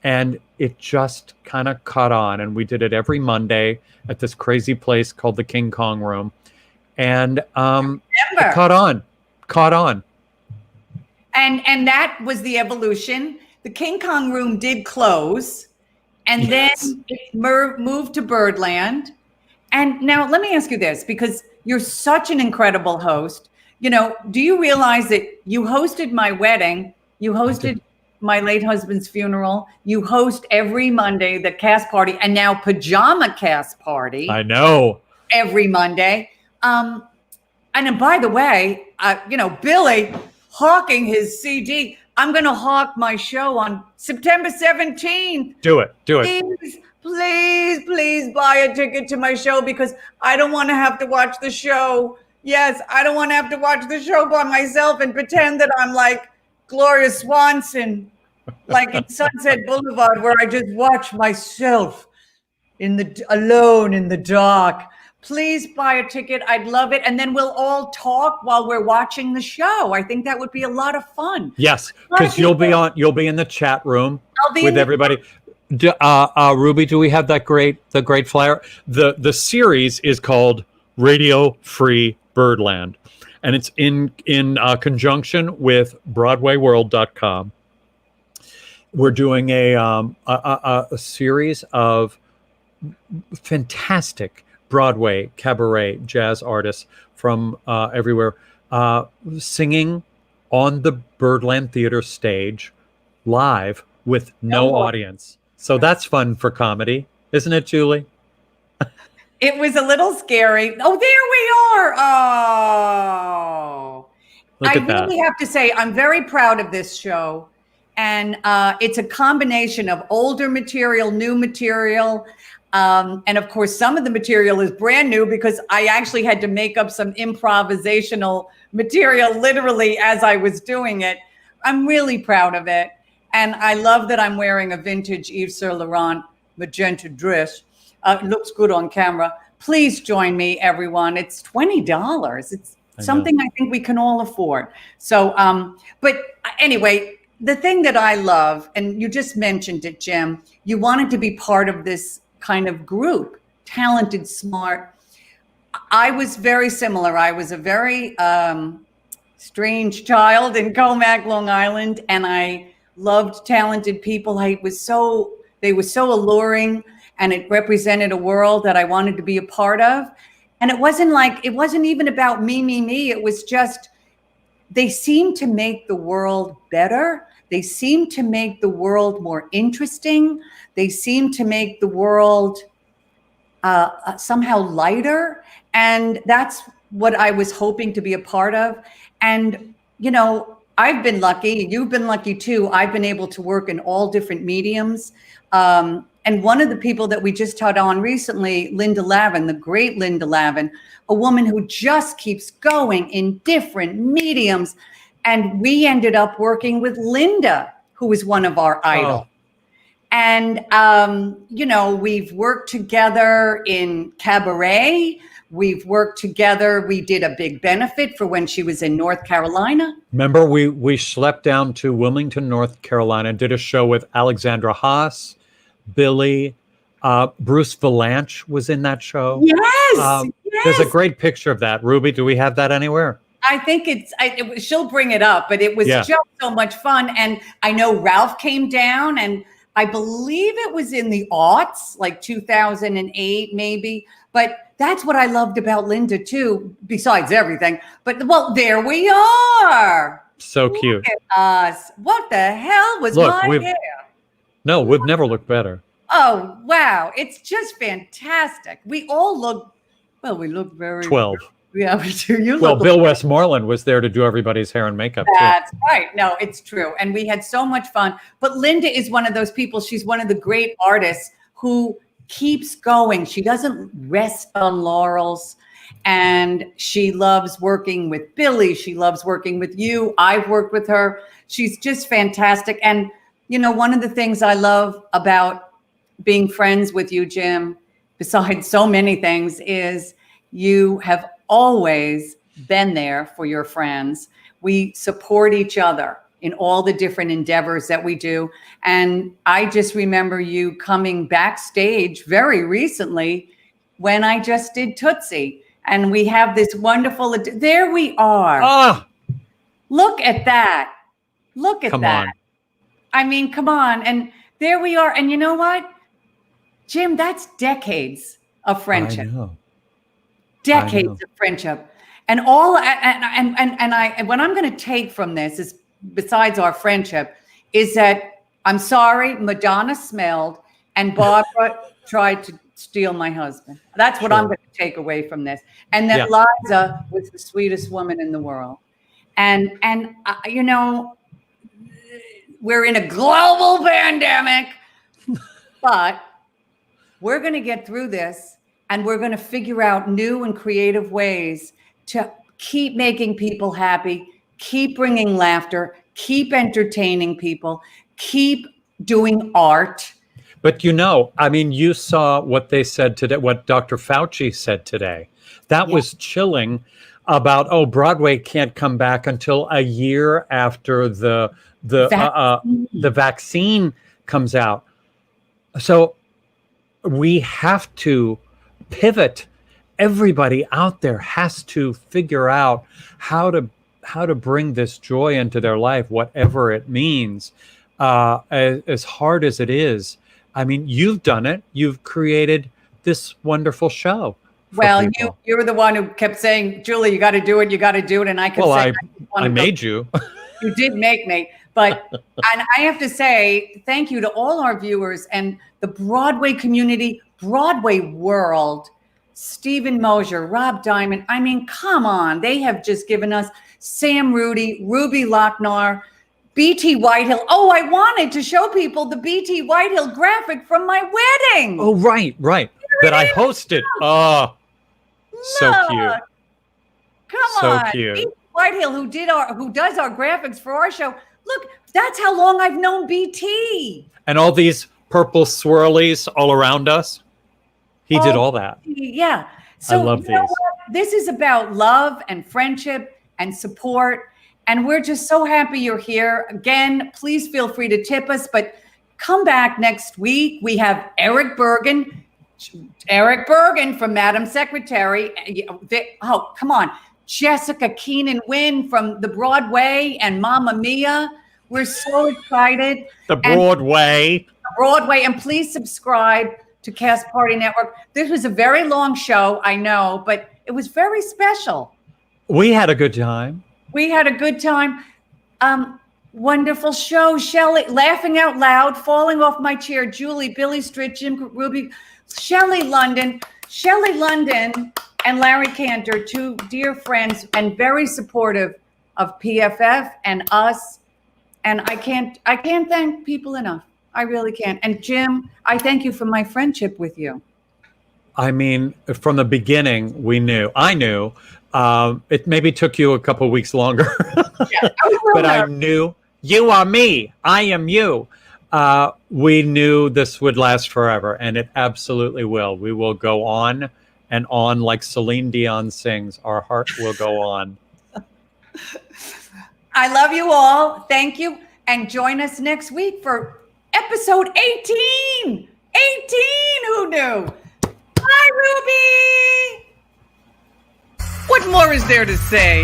[SPEAKER 2] and it just kind of caught on. And we did it every Monday at this crazy place called the King Kong Room. And it caught on.
[SPEAKER 1] And that was the evolution. The King Kong Room did close, and then it moved to Birdland. And now let me ask you this, because you're such an incredible host. Do you realize that you hosted my wedding? You hosted my late husband's funeral. You host every Monday the cast party, and now pajama cast party.
[SPEAKER 2] I know.
[SPEAKER 1] Every Monday. And then, by the way, Billy hawking his CD. I'm going to hawk my show on September 17th.
[SPEAKER 2] Do it.
[SPEAKER 1] Please buy a ticket to my show, because I don't want to have to watch the show. Yes, I don't want to have to watch the show by myself and pretend that I'm like Gloria Swanson, like in Sunset Boulevard, where I just watch myself alone in the dark. Please buy a ticket. I'd love it. And then we'll all talk while we're watching the show. I think that would be a lot of fun.
[SPEAKER 2] Yes, because you'll be in the chat room with everybody. Ruby, do we have the great flyer? The series is called Radio Free Birdland, and it's in conjunction with BroadwayWorld.com. We're doing a series of fantastic Broadway cabaret jazz artists from everywhere singing on the Birdland Theater stage live with no audience. So that's fun for comedy, isn't it, Julie?
[SPEAKER 1] It was a little scary. Oh, there we are. Oh, I really have to say, I'm very proud of this show. And it's a combination of older material, new material. And of course, some of the material is brand new, because I actually had to make up some improvisational material literally as I was doing it. I'm really proud of it. And I love that I'm wearing a vintage Yves Saint Laurent magenta dress. It looks good on camera. Please join me, everyone. It's $20. It's something I think we can all afford. So, but anyway, the thing that I love, and you just mentioned it, Jim, you wanted to be part of this kind of group, talented, smart. I was very similar. I was a very strange child in Comac, Long Island, and I loved talented people. They were so alluring, and it represented a world that I wanted to be a part of. And it wasn't even about me. It was just, they seemed to make the world better. They seemed to make the world more interesting. They seemed to make the world somehow lighter. And that's what I was hoping to be a part of. And, you know, I've been lucky. You've been lucky too. I've been able to work in all different mediums. And one of the people that we just had on recently, Linda Lavin, the great Linda Lavin, a woman who just keeps going in different mediums. And we ended up working with Linda, who was one of our idols. And, you know, we've worked together in cabaret. We've worked together. We did a big benefit for when she was in North Carolina.
[SPEAKER 2] Remember, we schlepped down to Wilmington, North Carolina, did a show with Alexandra Haas, Billy, Bruce Valanche was in that show.
[SPEAKER 1] Yes, yes.
[SPEAKER 2] There's a great picture of that. Ruby, do we have that anywhere?
[SPEAKER 1] I think she'll bring it up, but it was just so much fun. And I know Ralph came down, and I believe it was in the aughts, like 2008 maybe. But that's what I loved about Linda too, besides everything. But well, there we are.
[SPEAKER 2] So cute.
[SPEAKER 1] Look at us. What the hell was my hair?
[SPEAKER 2] No, we've never looked better.
[SPEAKER 1] Oh, wow. It's just fantastic. We all look, well, we look very
[SPEAKER 2] 12.
[SPEAKER 1] Yeah, we do.
[SPEAKER 2] Well, Bill Westmoreland was there to do everybody's hair and makeup too.
[SPEAKER 1] That's right. No, it's true. And we had so much fun. But Linda is one of those people. She's one of the great artists who keeps going. She doesn't rest on laurels. And she loves working with Billy. She loves working with you. I've worked with her. She's just fantastic. And, you know, one of the things I love about being friends with you, Jim, besides so many things, is you have always been there for your friends. We support each other in all the different endeavors that we do. And I just remember you coming backstage very recently when I just did Tootsie. And we have this wonderful, there we are.
[SPEAKER 2] Oh,
[SPEAKER 1] look at that. Look at
[SPEAKER 2] come
[SPEAKER 1] that.
[SPEAKER 2] on.
[SPEAKER 1] I mean, come on. And there we are. And you know what, Jim, that's decades of friendship.
[SPEAKER 2] I know.
[SPEAKER 1] Decades of friendship. And all, and what I'm going to take from this is, besides our friendship, is that I'm sorry, Madonna smelled and Barbara tried to steal my husband. That's what I'm going to take away from this. And that Liza was the sweetest woman in the world. And you know, we're in a global pandemic, but we're going to get through this, and we're going to figure out new and creative ways to keep making people happy, keep bringing laughter, keep entertaining people, keep doing art.
[SPEAKER 2] But you know, I mean, you saw what they said today, what Dr. Fauci said today. That was chilling about, Broadway can't come back until a year after the vaccine comes out. So we have to pivot. Everybody out there has to figure out how to bring this joy into their life, whatever it means, as hard as it is. I mean, you've done it. You've created this wonderful show.
[SPEAKER 1] Well, you were the one who kept saying, Julie, you got to do it. You got to do it. And I could say,
[SPEAKER 2] I made you.
[SPEAKER 1] You did make me. But and I have to say, thank you to all our viewers and the Broadway community, Broadway world, Stephen Mosier, Rob Diamond. I mean, come on. They have just given us Sam Rudy, Ruby Lochnar, BT Whitehill. Oh, I wanted to show people the BT Whitehill graphic from my wedding.
[SPEAKER 2] Oh, right. That I hosted. Oh, so cute.
[SPEAKER 1] Come on.
[SPEAKER 2] Cute.
[SPEAKER 1] BT Whitehill, who does our graphics for our show. Look, that's how long I've known BT.
[SPEAKER 2] And all these purple swirlies all around us. He did all that.
[SPEAKER 1] Yeah. So
[SPEAKER 2] I love
[SPEAKER 1] you know
[SPEAKER 2] these.
[SPEAKER 1] what? This is about love and friendship and support. And we're just so happy you're here. Again, please feel free to tip us, but come back next week. We have Eric Bergen from Madam Secretary. Oh, come on. Jessica Keenan Wynn from the Broadway and Mamma Mia. We're so excited.
[SPEAKER 2] The Broadway.
[SPEAKER 1] And please subscribe to Cast Party Network. This was a very long show, I know, but it was very special.
[SPEAKER 2] We had a good time.
[SPEAKER 1] Wonderful show. Shelley, laughing out loud, falling off my chair. Julie, Billy Stritch, Jim Ruby, Shelley London, and Larry Cantor, two dear friends and very supportive of PFF and us. And I can't thank people enough. I really can't. And Jim, I thank you for my friendship with you.
[SPEAKER 2] I mean, from the beginning, I knew. It maybe took you a couple of weeks longer, but I knew you are me. I am you. We knew this would last forever, and it absolutely will. We will go on and on like Celine Dion sings. Our heart will go on.
[SPEAKER 1] I love you all. Thank you. And join us next week for episode 18. 18, who knew? Bye, Ruby.
[SPEAKER 11] What more is there to say?